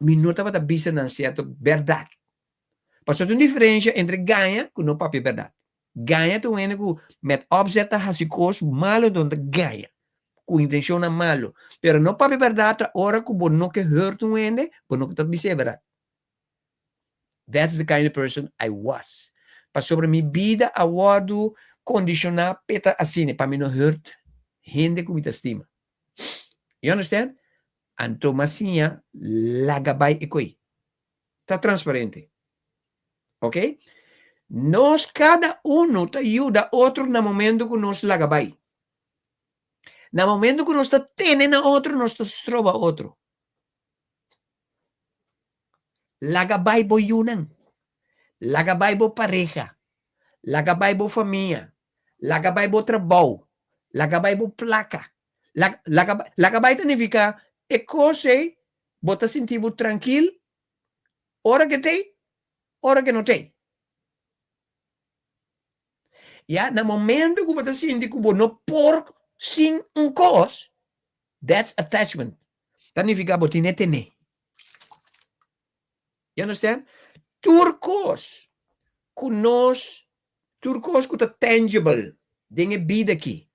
me não estava a vista na certa verdade. Passou uma diferença entre ganha e não papi verdade. Ganha tu ainda que met objeto has coisas malo donde ganha, com intenção na malo. Pero não papi verdade, ora que você não que hurt tu ainda, você não que está vista verdade. That's the kind of person I was. Passou sobre minha vida, aguardo condicionar peta assim, para mim não hurt. Gente que me estima. You understand? Anto masinha lagabay ikoi. Está transparente. Ok? Nós, cada te ajuda outro no momento que nós lagabay. No momento que nós está tendo na outro, nós está trova outro. Lagabay bo yunan. Lagabay bo pareja. Lagabay bo família. Lagabay bo trabalho. Lagabay bo placa. Lagabay significa é coisa bota sentir tranquilo, hora que tem, hora que não tem. Ja, no momento que você sente que você não por sem coisa, that's attachment. Significa que você não tem. You understand? Turcos, que nós, turcos que está tangible, tem vida aqui.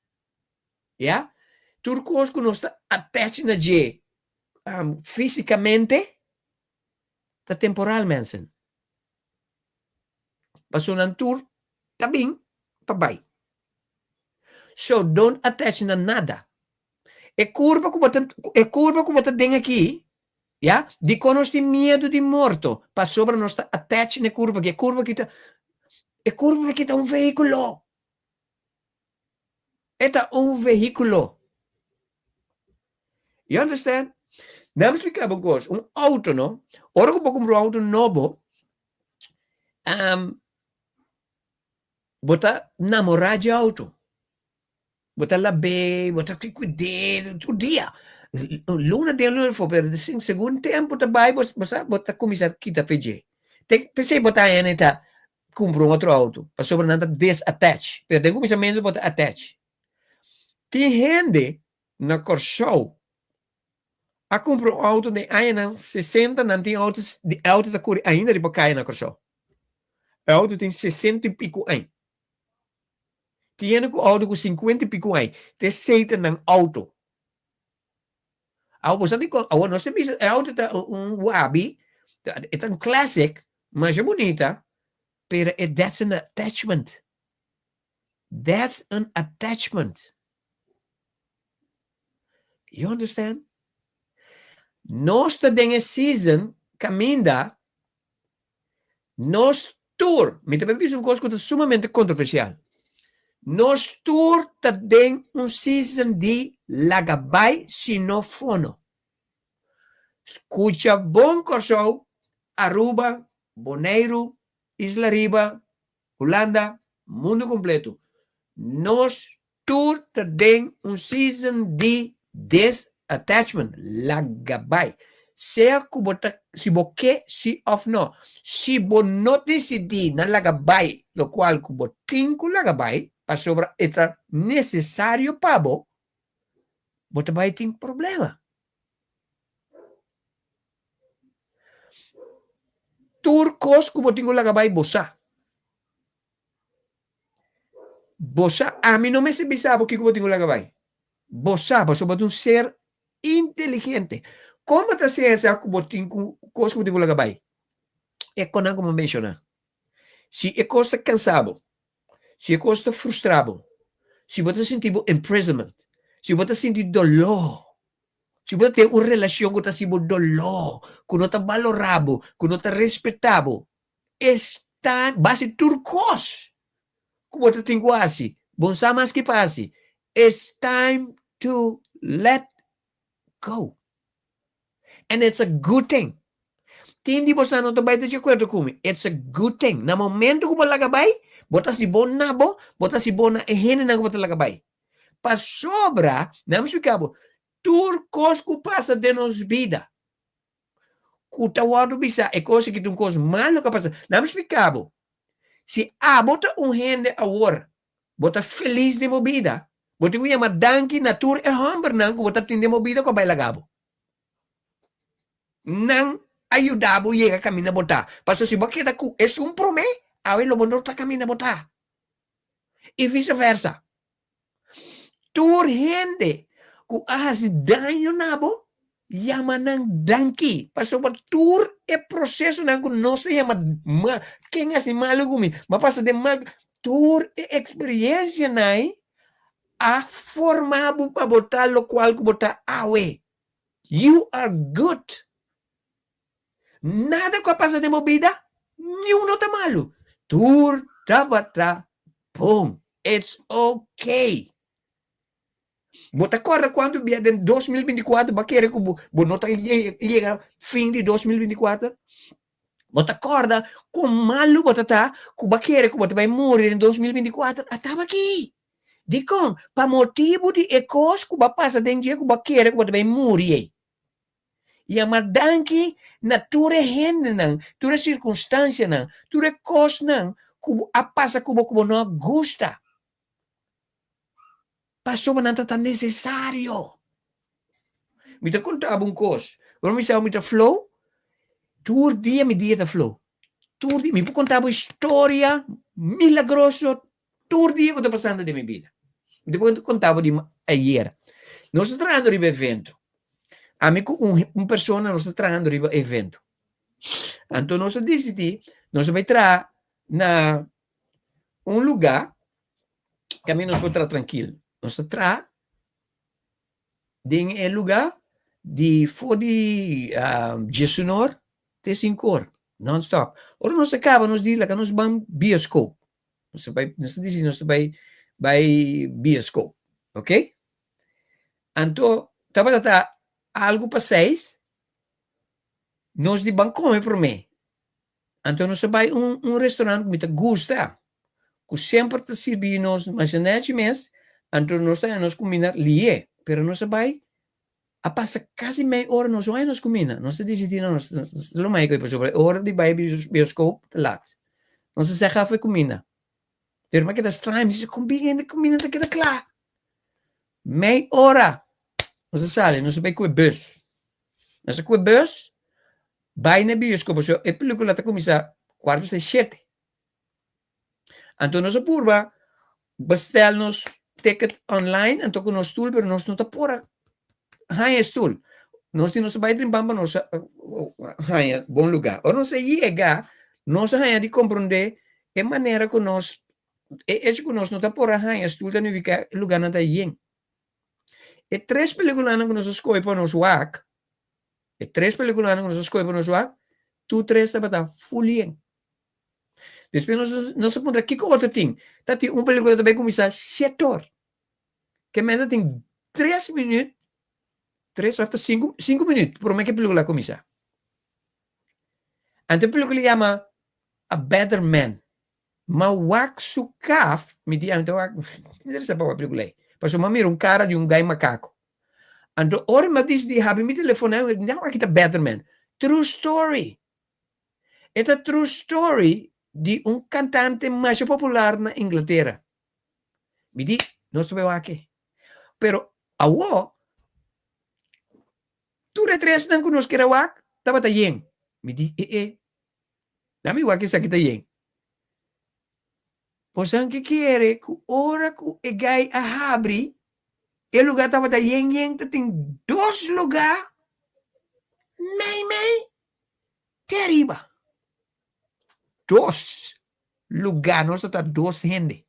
Ja? Turcos que nós está attached na je, fisicamente, está temporal, mensen. Passou na tour, tá bem, papai. So, don't attach na nada. É curva que você tem aqui, ja? De quando nós temos medo de morto, para sobre nós está attach na curva, que é curva que está um veículo. É um veículo. You understand? Vamos explicar uma coisa. Um auto, não? Ora que eu compro um auto novo, você namorar de auto. Você lá bem, você tem cuidado, todo dia. Luna de luna for, pero assim, segundo tempo, você começa a quitar fazer. Pensei botar aí, tá? Comprar um outro auto, para sobre nada desattach. Pero tem começamento, botar attach. Tem gente na Corshau a comprar um auto de aí, 60, não tem auto da cor ainda de bocaia na Corshau. O auto tem 60 e pico anos. Tiene com auto com 50 e pico anos. Te aceita no auto. Você tem não sei se o auto é um Wabi, é um classic, mas é bonita, pero that's an attachment. That's an attachment. You understand? Nós temos season, caminha, nós tour, me também fiz uma coisa que é sumamente controversial. Nós tour tem season de lagabay sinofono. Escucha bom Corshau, Aruba, Bonaire, Isla Riba, Holanda, mundo completo. Nós tour tem season de desattachment, lagabay. Seja que se você quer, se ou não. Se você não decidir na lagabay, lo qual que você tem que lagabay, para sobre é necessário para você vai ter problema. Turcos que você tem que lagabay, bosa. Bosa, a mim não me se bisaba que você tem que lagabay. Bosa, para sobre um ser inteligente. Como está sendo essa coisa que você tem que lagabay? É como mencionar. Se é coisa cansado, se você está frustrado, se você sentir imprisonment, se você sentir dolor, se você tem uma relação que está sendo dolor, que não está valorado, que não está respeitado, está base turcos. Como você tem quase, bom sabe mais que passe. It's time to let go. And it's a good thing. Tindi você não está de acordo comigo. It's a good thing. No momento que você lagabay, bota si bon nabo, bota si bon na ehene na bota lagabay. Pa sobra, não me explicava, turcos que passa de nos vida. Kutawado bisa, é coisa que tem coisa malo que passa. Não me explicava. Se bota gente agora, bota feliz de movida, bota que chama danki natur e hamber não que bota tinde movida com bailagabo. Não ajudava a chegar a caminhar botar. Pastor, se você quer é um promê, aí lo bono tá caminhando botar. E vice-versa. Tur gente que faz dano nabo, chama nang danki. Pastor, tur é processo nang não se chama quem é assim malo comigo, mas passa de mal. Tur é experiência nai a formar para botar lo qual que botar awe. You are good. Nada que passa de movida, nenhum não tá malo. Tur, tabata, pum, it's okay. Você acorda quando vier em 2024, vai querer que você não chega fim de 2024? Você acorda com malo você tá, que vai querer que você vai morrer em 2024? Estava aqui. Digo, para motivo de ecos que vai passar dentro dia que vai querer que você vai morrer. Ia madanki na ture hende nang, ture circunstância nang, ture cos nang, kubo apasa kubo não gusta. Passou mananta tá necessário. Me te contava um cos. Waarom me zou met de flow? Tour dia me dia de flow. Tour dia me contava história milagroso. Tour dia que eu tô passando de minha vida. Depois eu contava de ayer. Nós estamos trabalhando em evento. Amigo, pessoa nós estamos trabalhando em evento. Então nós decidimos, nós vamos entrar na lugar que a mim nós vamos estar tranquilo. Nós entramos em lugar de fodi Jesunor te 5 horas, non-stop. Ora nós acaba, nós dizemos que nós vamos bioscope. Nós dizemos nós vai bioscope, ok? Então, estava algo para 6, nós de banco comer por mim. Então nós vai restaurante que me gusta, que sempre te serve nós mas mês, então nós combinar lie, pero nós vai a passa quase meia hora nós vai nós combina, nós decidimos nós não mais coisa sobre hora de vai bioscope lat. Nós se já foi combina. Pero mas que das times se combina da que claro. Meia hora. Nós sale, nós vai com o bus. Nós com o bus vai na bioscope, so a película tá começar 4:07. Então nós apurva bestel nos ticket online, então com nós tool, pero nós não tá pora high stool. Nós temos vai em bamba nós high bom lugar. Ou nós chega, nós high de compreender a maneira que nós que nós não tá pora high stool, da não fica lugar nada yen. E 3 películas que nós escolhe para nós wak. E 3 películas que nós escolhe para nós wak, tu 3 tá full yen. Depois nós podemos aqui com outro ting. Tá tem película também começar 7 horas. Que mais tem 3 minutos. 3 hasta 5 minutos. Por uma que película começar. Então a película chama A Better Man. Mas wak sukaf, me diz, então wak, não sei para a película aí. Mas eu miro cara de gai macaco. Então, ora me diz de habe meu telefone, não é que tá Better Man. True story. Esta true story de cantante mais popular na Inglaterra. Me diz, nós estamos aqui. Pero, awo, tu retres não conosco que era wak, estava tayen. Me diz, dá-me wak isso aqui tayen. Pois ang que quer que ora que o gai a abri, o lugar estava tayen, tem 2 lugares, mei, terriba. 2 lugares, nós está 2 gente.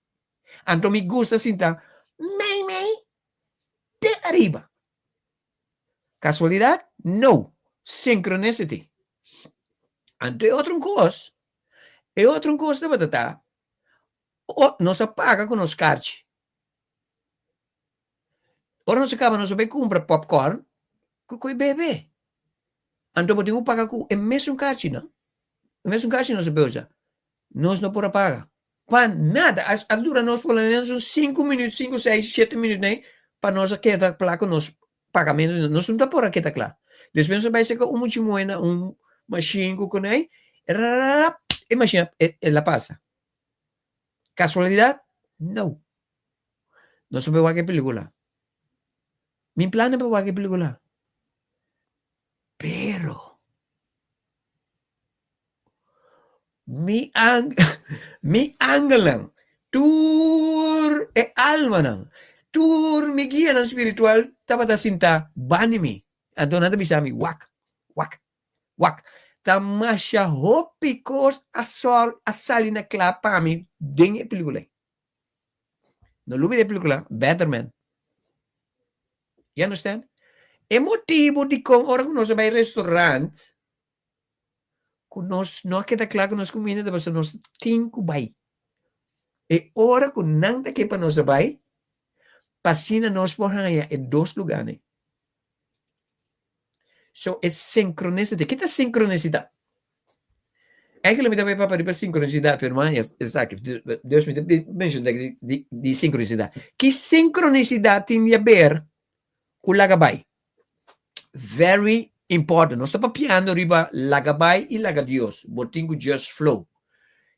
Então me gusta assim, tá, mei, terriba. Casualidade? No. Synchronicity. Então é outra coisa. É outra coisa da batata. Nós paga com os cards. Ora nós acaba, nós vai comprar popcorn com bebê. Então podemos pagar com o mesmo card, não? O mesmo card nós usa. Nós não podemos pagar. Para nada. A dura nós pelo menos 5 minutos, 5, 6, 7 minutos, né? Para nós quedar claro com nos pagamentos. Nós não podemos quedar claro. Depois nós vai ser com uma chimoena, machine com aí. E machine, ela passa. Casualidade? No. Não se vê que película. Mi plan é para que película. Pero mi angelang tur e alma nang tur mi guia nang spiritual tapata sinta banimi. Então nada bisa mi wak. Tamasha hopikos asali na klapa mi ding película. No lubi de película Better Man. You understand? É motivo de com ora que nós vai restaurante que nós não queda claro que nós comida depois nós tinco vai. É hora que não que para nós vai passina nós por aí em 2 lugares. So it's synchronicity. Que é sincronicidade? É que ele me dá para sincronicidade, pero mais exato. Deus me menciona de sincronicidade. Que sincronicidade tem a ver com o lagabai? Very importa, não está papiando riba laga bai e laga Deus, botingo just flow.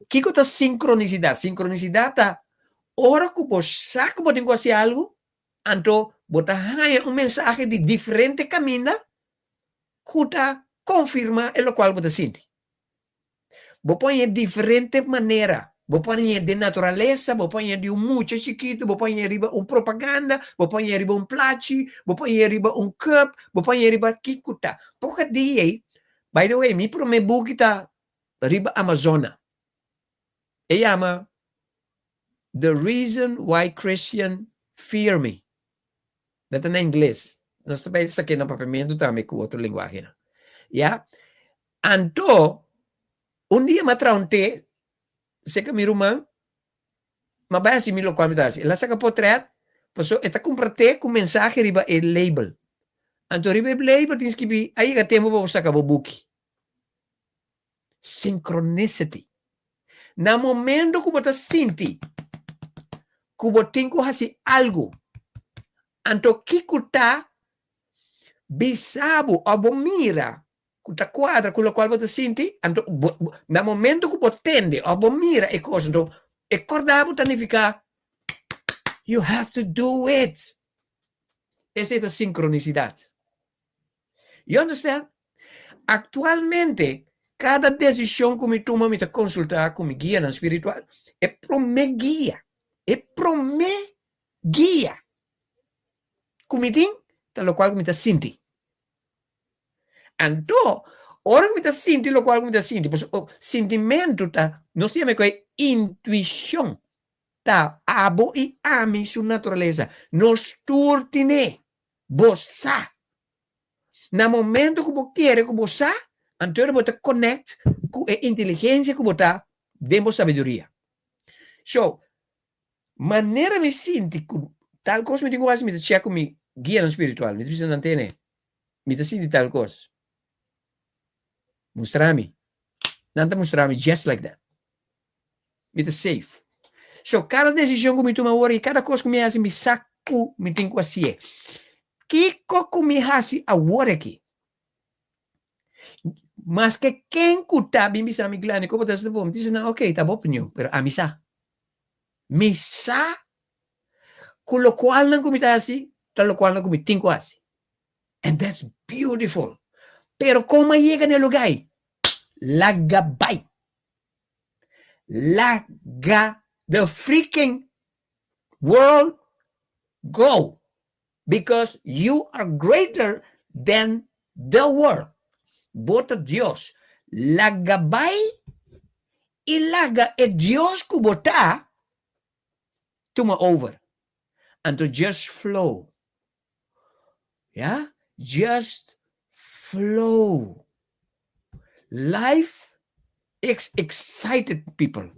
Kiko ta sincronicidade, sincronicidade tá hora que você sabe que botingo assim algo, então bota ganha mensagem de diferente caminho, que tá confirma o qual você sente. Você põe de diferente maneira. Você põe de natureza, você põe de muito chiquito, você põe riba propaganda, você põe riba plachi, você põe riba cup, você põe riba kikuta. Porque dia, by the way, mi pro me bukita riba Amazona. E ama The Reason Why Christian Fear Me. Dito na inglês. Nós também sa akin na papamento também com outro linguagem. Yeah? Anto, un dia matraunte, se que mi rumah, mabaya si milo kwami dasi. Ela sa ka potret, paso eta comprate com mensagem riba e label. Anto riba e label tins kibi, aí ka tempo ba sa ka bubuki. Synchronicity. Na momento que você sente que você tem que fazer algo, então que está bisabo ou mira que está quadra com o qual você sente, então na momento que você tende ou mira e coisa, então é acordado significa you have to do it. Essa é a sincronicidade. You understand? Actualmente, cada decisão que me toma, me consultar com meu guia espiritual, é pro me guia. É pro me guia. Como tem, tal qual me sinti. Então, ora que me sinti, lo qual me sinti, pois o sentimento tá, não se chama que intuição, tá, abo e ami sua natureza, nos turtine, bossa. Na momento que você quer que bossa, então você connect com a inteligência que você tem sabedoria. So, maneira me sinto, tal coisa me digo assim, me checa com mi guia espiritual, me diz na antena, me sinto tal coisa. Mostrar-me. Nada mostrar-me, just like that. Me safe. So, cada decisão que me toma agora e cada coisa que me faz, me saco, me tem que fazer. Que coco me faz agora aqui? Mas que quem está bem bisa mi glane, como está bom, diz na ok, tá bom opinião, pero a misa com o qual não comita assim, tal qual não comita cinco assim. And that's beautiful. Pero como chega no lugar, lagabay. Laga the freaking world go. Because you are greater than the world. Bota Dios. Lagabay e laga é Dios que botar toma over. And to just flow. Yeah? Just flow. Life is excited people.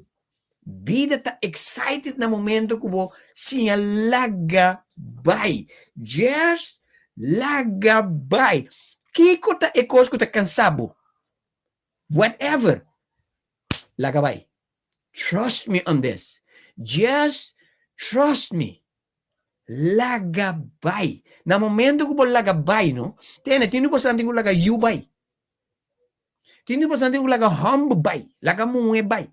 Vida tá excited na momento que você se lagabay. Just lagabay. Kiko ta ekos ko ta cansado. Whatever. Lagabay. Trust me on this. Just trust me. Lagabay. Na momento que você lagabay, no? Tino po santing ko laga yubay. Tino po santing ko laga hambay. Laga muebay.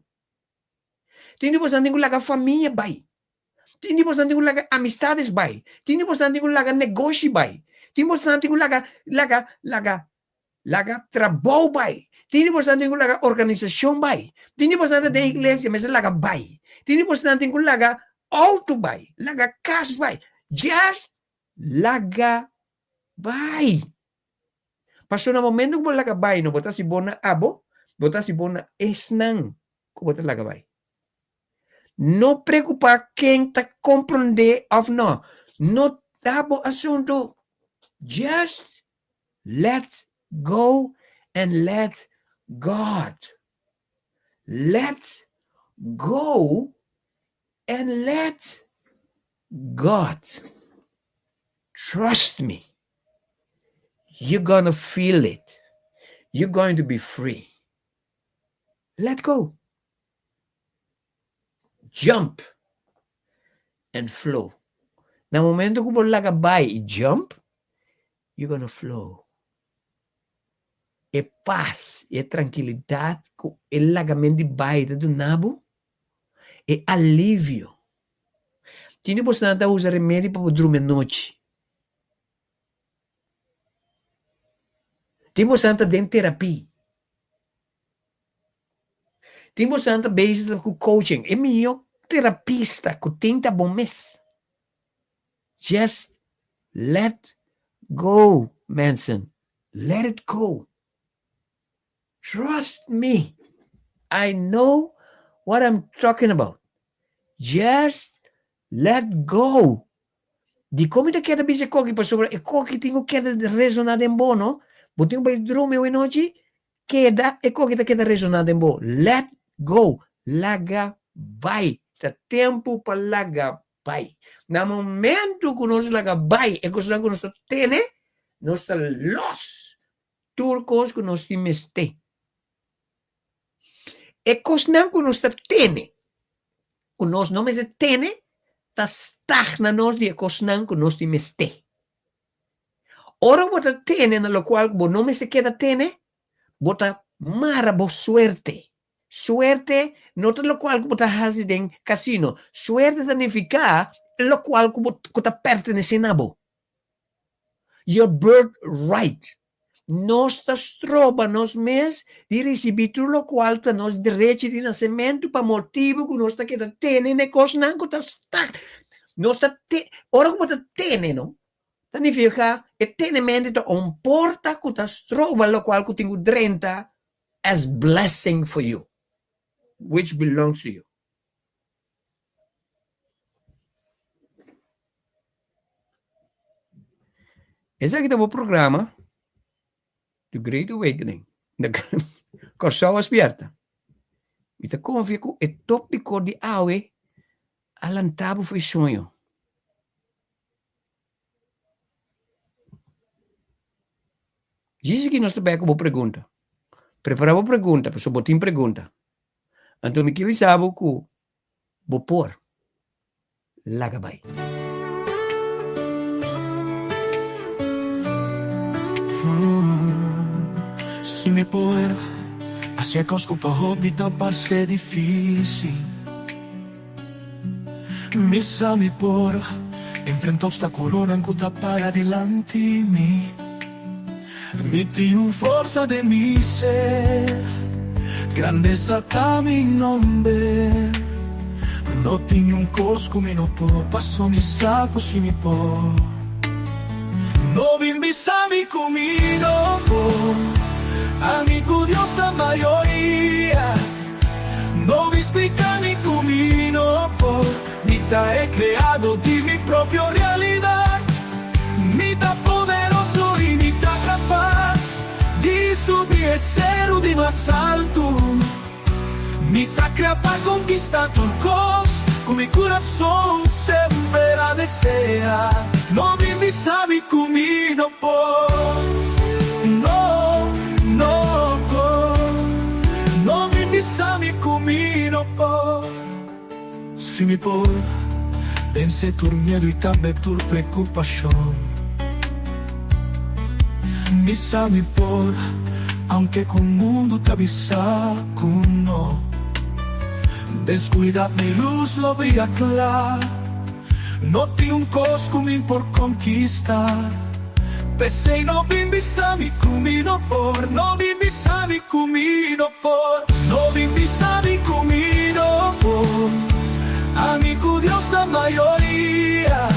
Tino po santing ko laga família bay. Tino po santing ko laga amistades bay. Tino po santing ko laga negócio bay. Tino po santing ko laga trabalho bay. Tino po santing ko laga organização bay. Tino po santing da igreja, mas laga bay. Tino po santing ko laga auto bay. Laga cash bay. Just laga bay. Pasó na momento ko laga bay, no bota si bona abo, bota si bona esnang ko bota laga bay. No preocupa quem tá compreender ou não. No tabo assunto. Just let go and let God. Let go and let God. Trust me. You're gonna feel it. You're going to be free. Let go. Jump and flow. Na momento que você lagabay e jump, you're gonna flow. é paz, é tranquilidade, é lagamento de baita do nabo, é alívio. Tinha você não usa remédio para dormir à noite. Tinha você não tem terapia. Tinha você não base com coaching. É melhor terapista que tenta bom mês. Just let go, Manson. Let it go. Trust me. I know what I'm talking about. Just let go. Di come te queda bise cochi per sopra e cochi tengo queda resonare in bono, botinho per drume o noci, queda e cochi te queda resonare in bo. Let go. Laga vai. Sta tempo per laga vai. Na momento che noi laga vai e cosa che noi sta tene, noi sta los turcos che noi sti meste. E cosa che noi sta tene, che noi non se tene, ta stagna nos di cosnan con nos di meste. Ora bota tene na lo cual bo no me se queda tene, bota mara bo suerte. Suerte no te lo cual bota hasi den casino. Suerte significa lo cual bota pertenece nabo. Your birthright. Nos trova nos mes di ricevere lo qual ta nos diretti di nascimento pa motivo che nos ta che tene ne cosnan che ta sta nos ta ora come ta tene no significa e tene mente ta un porta che ta trova lo qual che tingu drenta as blessing for you which belongs to you. Esse aqui é o programa The Great Awakening, Corso Aspierta. Mi te confico e topico di aue all'antabo fu il sogno. Dice que nós também como pergunta. Preparava pergunta, pessoa botin pergunta. Então me que sabe que vou pôr lagabai. Si mi poder hacia coscupa hobita parse difícil. Mi sa mi por enfrenta obstáculo en cuta para adelante mi tiu forza de mi ser grandeza ta mi nombre no tenho un cosco mi no po passo mi saco si mi po no bimbisami comigo po amigo Dios da mayoría no mi explica mi camino por mi ta he creado di mi propia realidad mi ta poderoso y mi ta capaz di subir ser di más alto mi ta crea para conquistar tu cos con mi corazón siempre la desea no mi sabe camino por no mi sabe camino por si mi por vence tu miedo y también tu preocupación mi sabe por aunque con mundo te avisa con no descuida mi luz lo brilla claro no ti un cosco mi por conquistar Pese no bimbi sabi camino por no bimbi sabi camino por no bimbi sabi camino por amigo Dios da mayoría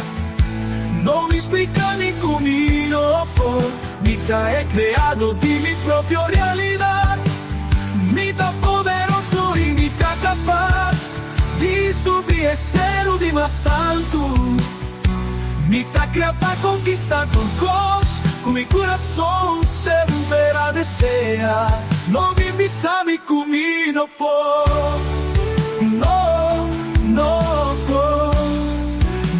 no mi explica mi camino por mi ta he creado di mi propia realidad mi ta poderoso y mi ta capaz di subir ser di más alto mi ta crea para conquistar tu cos con mi corazón siempre la desea no bimbi sabi camino por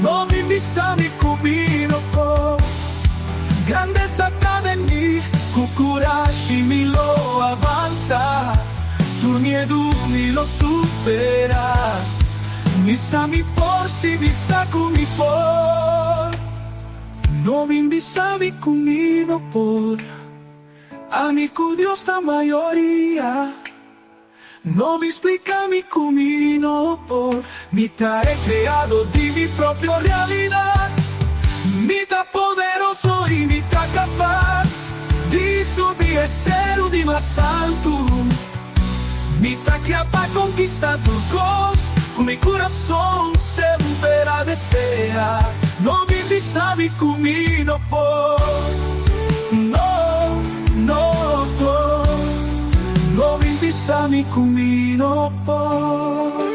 no bimbi sabi camino por grandeza está en mí con coraje mi lo avanza tu miedo mi lo supera mi sa mi por si mi saco mi por no bimbi sabi camino por Amico Dios da maioria, não me explica mi cammino por mi tá é criado de mi propia realidad. Mi tá poderoso e mi tá capaz de subir e ser o de mais alto. Mi tá criado para conquistar turcos, com mi coração sempre a desejar. Não vivi sabe cammino por no vivi mi cammino por.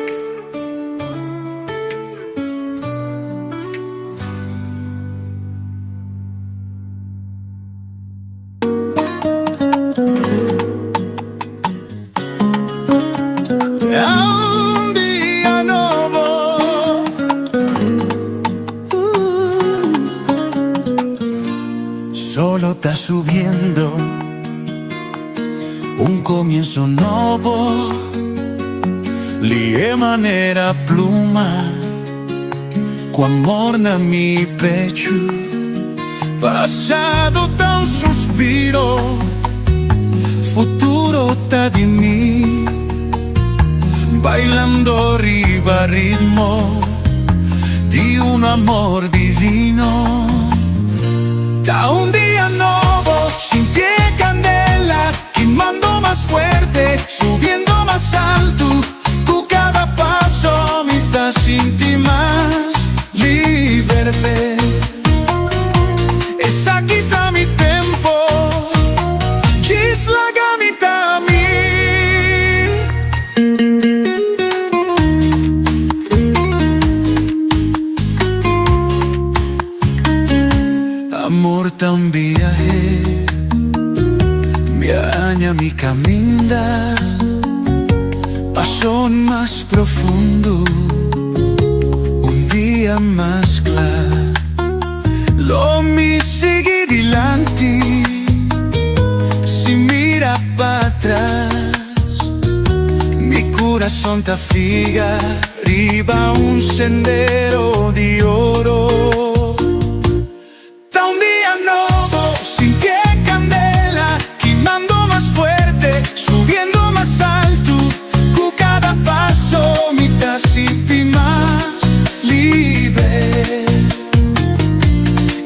Un día nuevo, solo está subiendo un comienzo nuevo, li manera pluma, con amor na mi pecho, pasado tan suspiro, futuro está di mí, bailando arriba ritmo di un amor divino. Da un día nuevo, sin pie candela, quemando más fuerte, subiendo más alto. Tú cada paso me das sentir más libre. Es aquí está mi tempo, gis la gamita mi. Amor tan viaje, mi aña mi caminda, paso más profundo, un día más claro, lo mi sigue delante, si mira para atrás, mi corazón te figa, arriba un sendero de oro. Sin pie candela, quemando más fuerte, subiendo más alto, con cada paso me da sentir más libre.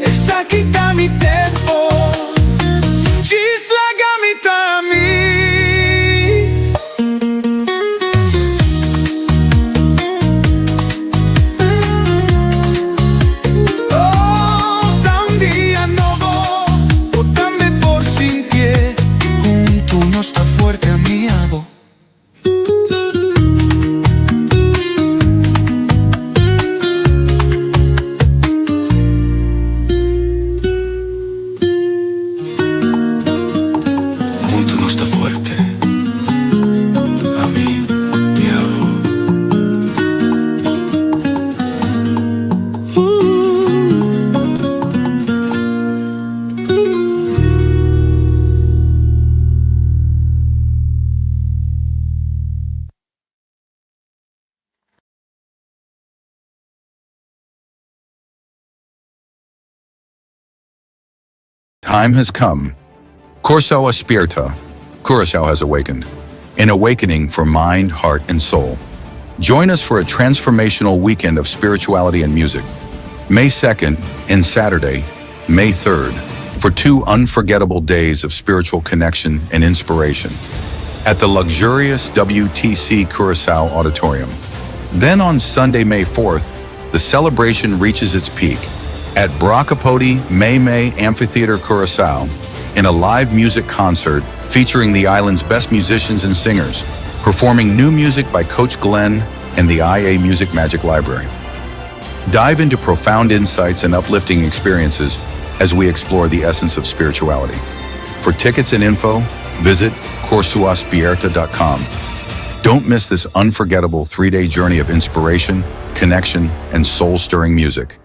Es aquí está mi tempo, gis la gamita mi. Está fuerte a mi abo. Junto no está fuerte a mí, mi abo. Time has come. Corso aspirta. Curaçao has awakened. An awakening for mind, heart, and soul. Join us for a transformational weekend of spirituality and music. May 2nd and Saturday, May 3rd, for 2 unforgettable days of spiritual connection and inspiration at the luxurious WTC Curaçao Auditorium. Then on Sunday, May 4th, the celebration reaches its peak at Bracapodi May Amphitheater Curaçao in a live music concert featuring the island's best musicians and singers, performing new music by Coach Glenn and the IA Music Magic Library. Dive into profound insights and uplifting experiences as we explore the essence of spirituality. For tickets and info, visit corsuaspierta.com. Don't miss this unforgettable 3-day journey of inspiration, connection, and soul-stirring music.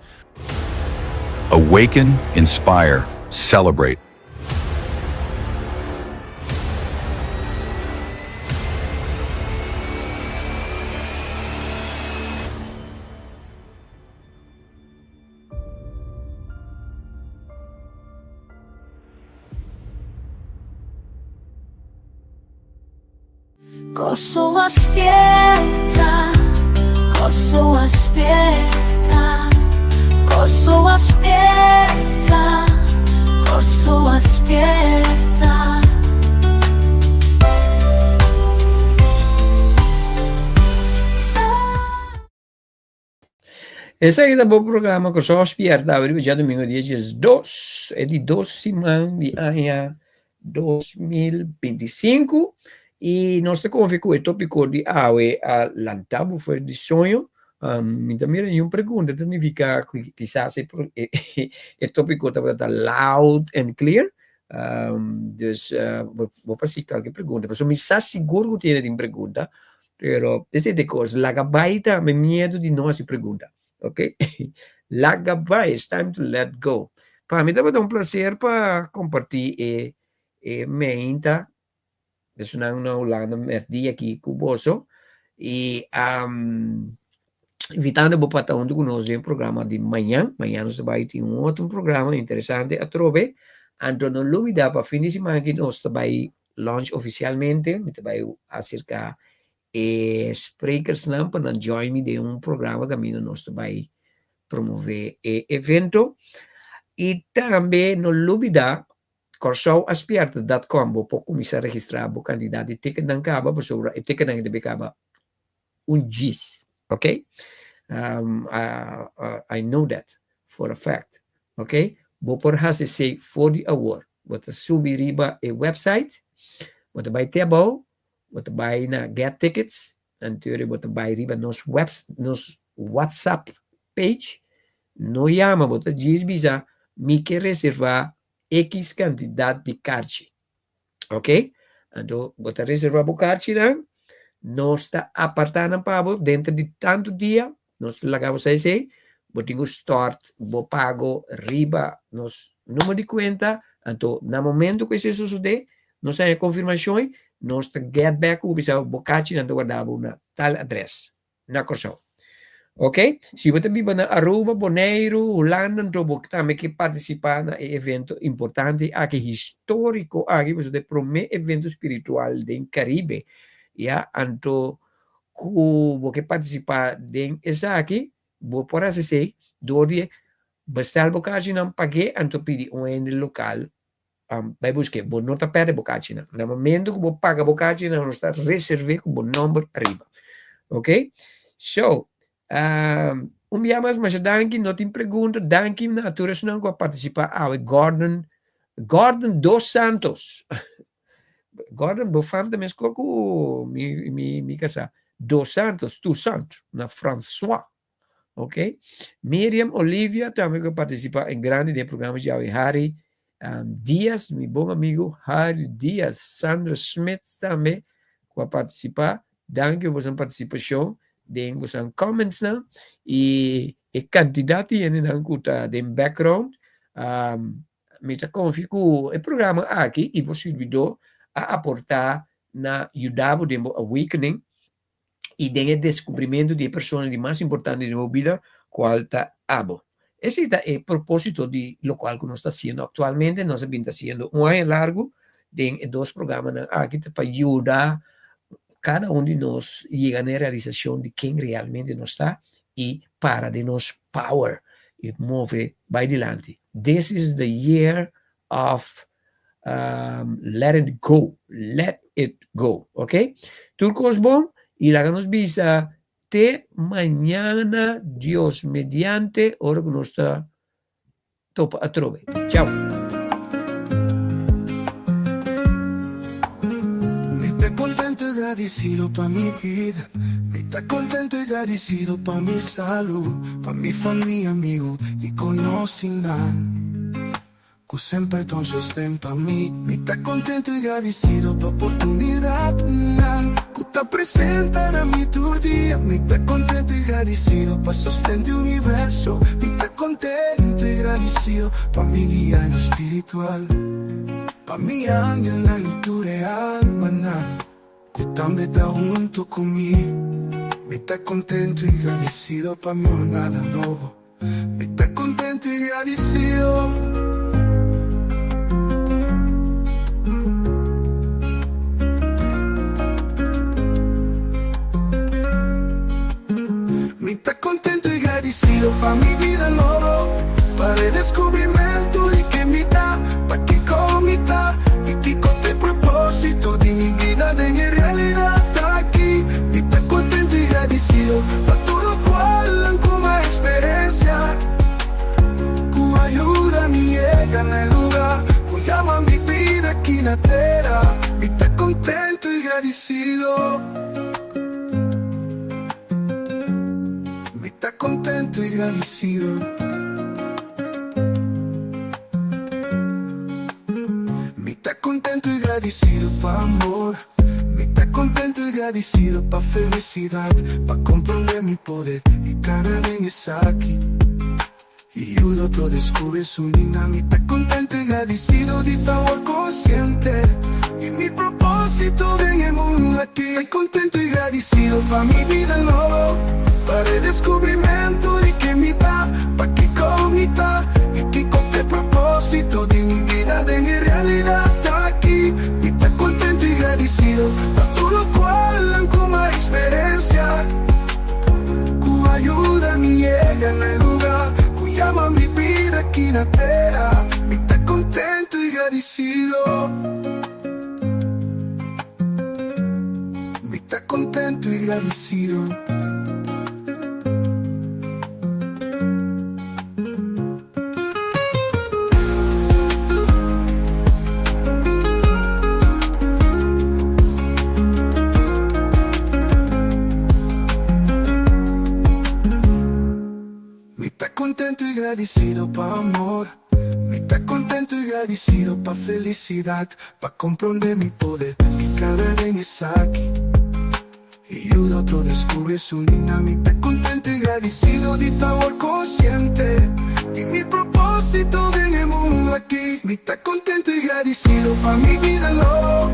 Awaken, inspire, celebrate. Corso aspetta, corso aspetta, corso aspetta, corso aspetta. Esse aqui é o programa Corso aspetta, avremo già domingo 10/2 e di 2 settimane di anno 2025 e nostro confico è topico di aue all'antabo fuori di sogno. Mi da mira un pergunta significa chissà se è topico da loud and clear. Dus vou passar qualche pergunta, mas mi sa sicuro che tiene di pergunta, però queste cose la gabaita mi miedo di non si pergunta. Ok? La gabai, it's time to let go. Para mim, dava um prazer para compartilhar minha inta. Isso não é Holanda, merdi aqui com o Bosso. E invitando a para onde conosco um programa de manhã. Manhã nós vai ter outro programa interessante a trover. Então, não dúvida, para fim de semana que nós vai launch oficialmente. Nós vai acerca speakers para join me de programa que nós vai promover evento e também não dúvida corsoaspierta.com vou começar a registrar o candidato de ticket não acaba por sobre o ticket não deve acabar GIS, ok? I know that for a fact, ok? Vou por say for the award vou subir riba a website vou vai ter bom vou vai na get tickets anterior vou vai riba nos WhatsApp page no llama vou diz bisa me que reservar X quantidade de carte, ok? Então vou reservar o carte não nós está apartando para dentro de tanto dia nós lagamos aí vou ter start vou pago riba nos número de conta então no momento que isso sucede nós tem a confirmação nós get back o bisa bocati nanto guardavo una tal address na Corso. Ok? Se você vive na Aruba, Bonaire, Holanda, então você também que participar na evento importante aqui histórico aqui você tem primeiro evento espiritual do Caribe. Ja, então você participar de essa aqui, você pode acessar dori bestel bocati não paguei então pedir ende local vai buscar bom nota perde bocati no momento que você paga bocati não está reservado com bom número arriba, ok? So dia mais danke não tem pergunta danke na todos não que participar Gordon dos Santos Gordon bofam também escolho mi casa dos Santos tu santo na François. Ok? Miriam Olivia também que participa em grande de programas de Harry Dias, meu bom amigo Harry Dias, Sandra Smith também que participar. Danke por sua participação, den por seus comments não e candidato ainda não cuta den background. Me tá confico o programa aqui e possibilidade a aportar na ajudar de awakening e tem o descobrimento de pessoas mais importantes da vida, qual está abo. Esse é o propósito de lo qual que nós está fazendo atualmente. Nós estamos fazendo ano largo, tem dois programas aqui para ajudar cada de nós a chegar na realização de quem realmente nós está e para de nos power e mover para adiante. This is the year of let it go, ok? Turcos bom? Y la que nos visa te mañana, Dios mediante, ahora que nos está topa a trove. Chao. Mi te contento y agradecido pa' mi vida. Mi te contento y agradecido pa' mi salud, pa' mi familia, amigo y conocimiento. Que sempre ton sostén pa' mí. Mi te contento y agradecido pa' oportunidad. Que te presentan a mí tu día. Mi te contento y agradecido pa' sostén de universo. Mi te contento y agradecido pa' mi guía en lo espiritual. Pa' mi ángel en la liturgia alma. Que también está junto conmigo. Mi te contento y agradecido pa' mi nada nuevo. Mi te contento y agradecido. pa' mi vida nuevo, para el descubrimiento de que mitad, pa' que con mitad, y que con el propósito de mi vida de mi realidad está aquí, y está contento y agradecido, pa' todo cual como experiencia, con ayuda mi llega en el lugar, con llama mi vida aquí en la tierra, y está contento y agradecido. Está contento y agradecido. Me está contento y agradecido pa' amor. Me está contento y agradecido pa' felicidad, pa' comprender mi poder y cada vez es aquí. Y el otro descubre su dinamita. Contento y agradecido de tu amor consciente y mi propósito en el mundo aquí. Estoy contento y agradecido pa' mi vida nuevo, para el descubrimiento de que mitad, pa' que con mitad, y que con el propósito de mi vida de mi realidad está aquí. Y estoy contento y agradecido pa' todo lo cual como experiencia, con ayuda mi llega en el lugar, llama mi vida aquí en la tierra, me está contento y agradecido. Me está contento y agradecido. Contento y agradecido pa' amor, me está contento y agradecido pa' felicidad, pa' comprender mi poder y cada vez es aquí. Y el otro descubre su dinamita. Contento y agradecido de tu amor consciente y mi propósito en el mundo aquí. Me está contento y agradecido pa' mi vida nuevo,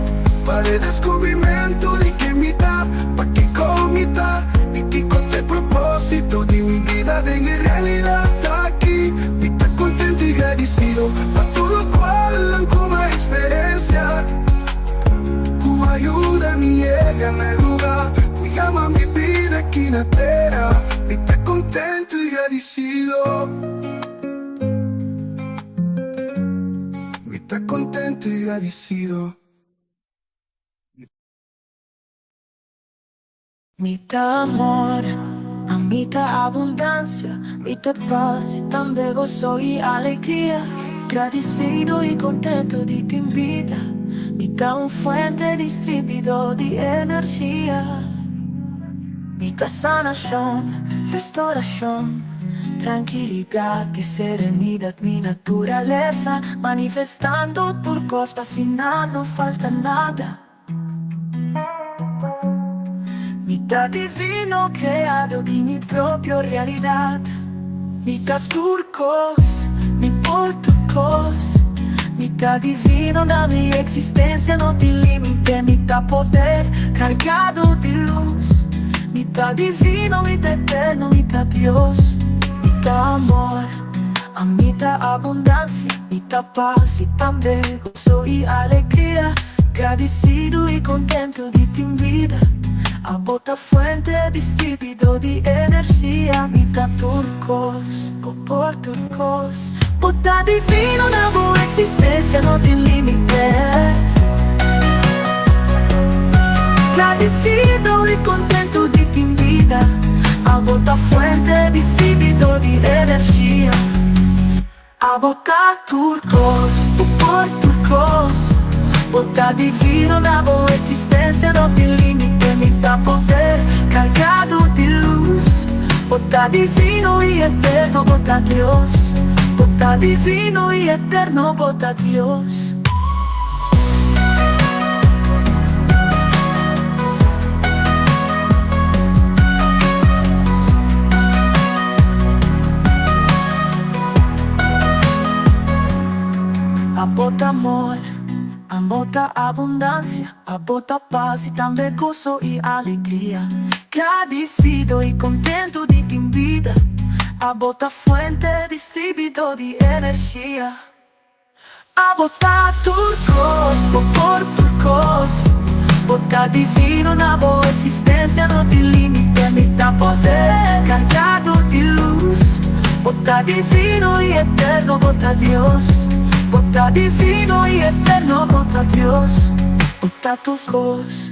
para el descubrimiento de que mitad, pa' que con mitad, y que con el propósito de mi vida de mi realidad está aquí. Me está contento y agradecido pa' todo cual como experiencia, con ayuda mi llega en el lugar, con llama mi vida aquí en la tierra. Me está contento y agradecido. Me está contento y agradecido. Mitad amor, a mitad abundancia, mitad paz y también gozo y alegría. Agradecido y contento de ti en vida, mitad un fuente distribuidor de energía. Mitad sanación, restauración, tranquilidad y serenidad, mi naturaleza, manifestando turcos, fascinando, no falta nada. Mitad divino creado de mi propia realidad, mitad turcos, mi portucos, mitad divino da mi existencia, no tiene límite, mitad poder cargado de luz, mitad divino, mitad eterno, mitad Dios, mitad amor, a mitad abundancia, mitad paz y también gozo y alegría, agradecido y contento de ti en vida. A bota fuente distribuido de energía, mitad turcos, por turcos, bota divino da boa existencia, no tiene límite. Agradecido y contento de ti en vida, a bota fuente distribuido de energía, a bota turcos, por turcos, bota divino da boa existencia, no tiene límite. Mitad poder cargado de luz, bota divino y eterno, bota Dios, bota divino y eterno, bota Dios. A bota amor, a bota abundancia, a bota paz y también gozo y alegría. Agradecido y contento de ti en vida, a bota fuente distribuido de energía. A bota turcos, por turcos, bota divino na boa existencia, no tiene límite, mitad poder cargado de luz, divino y eterno, vota Dios. Vota divino y eterno, vota Dios. Vota Turcos.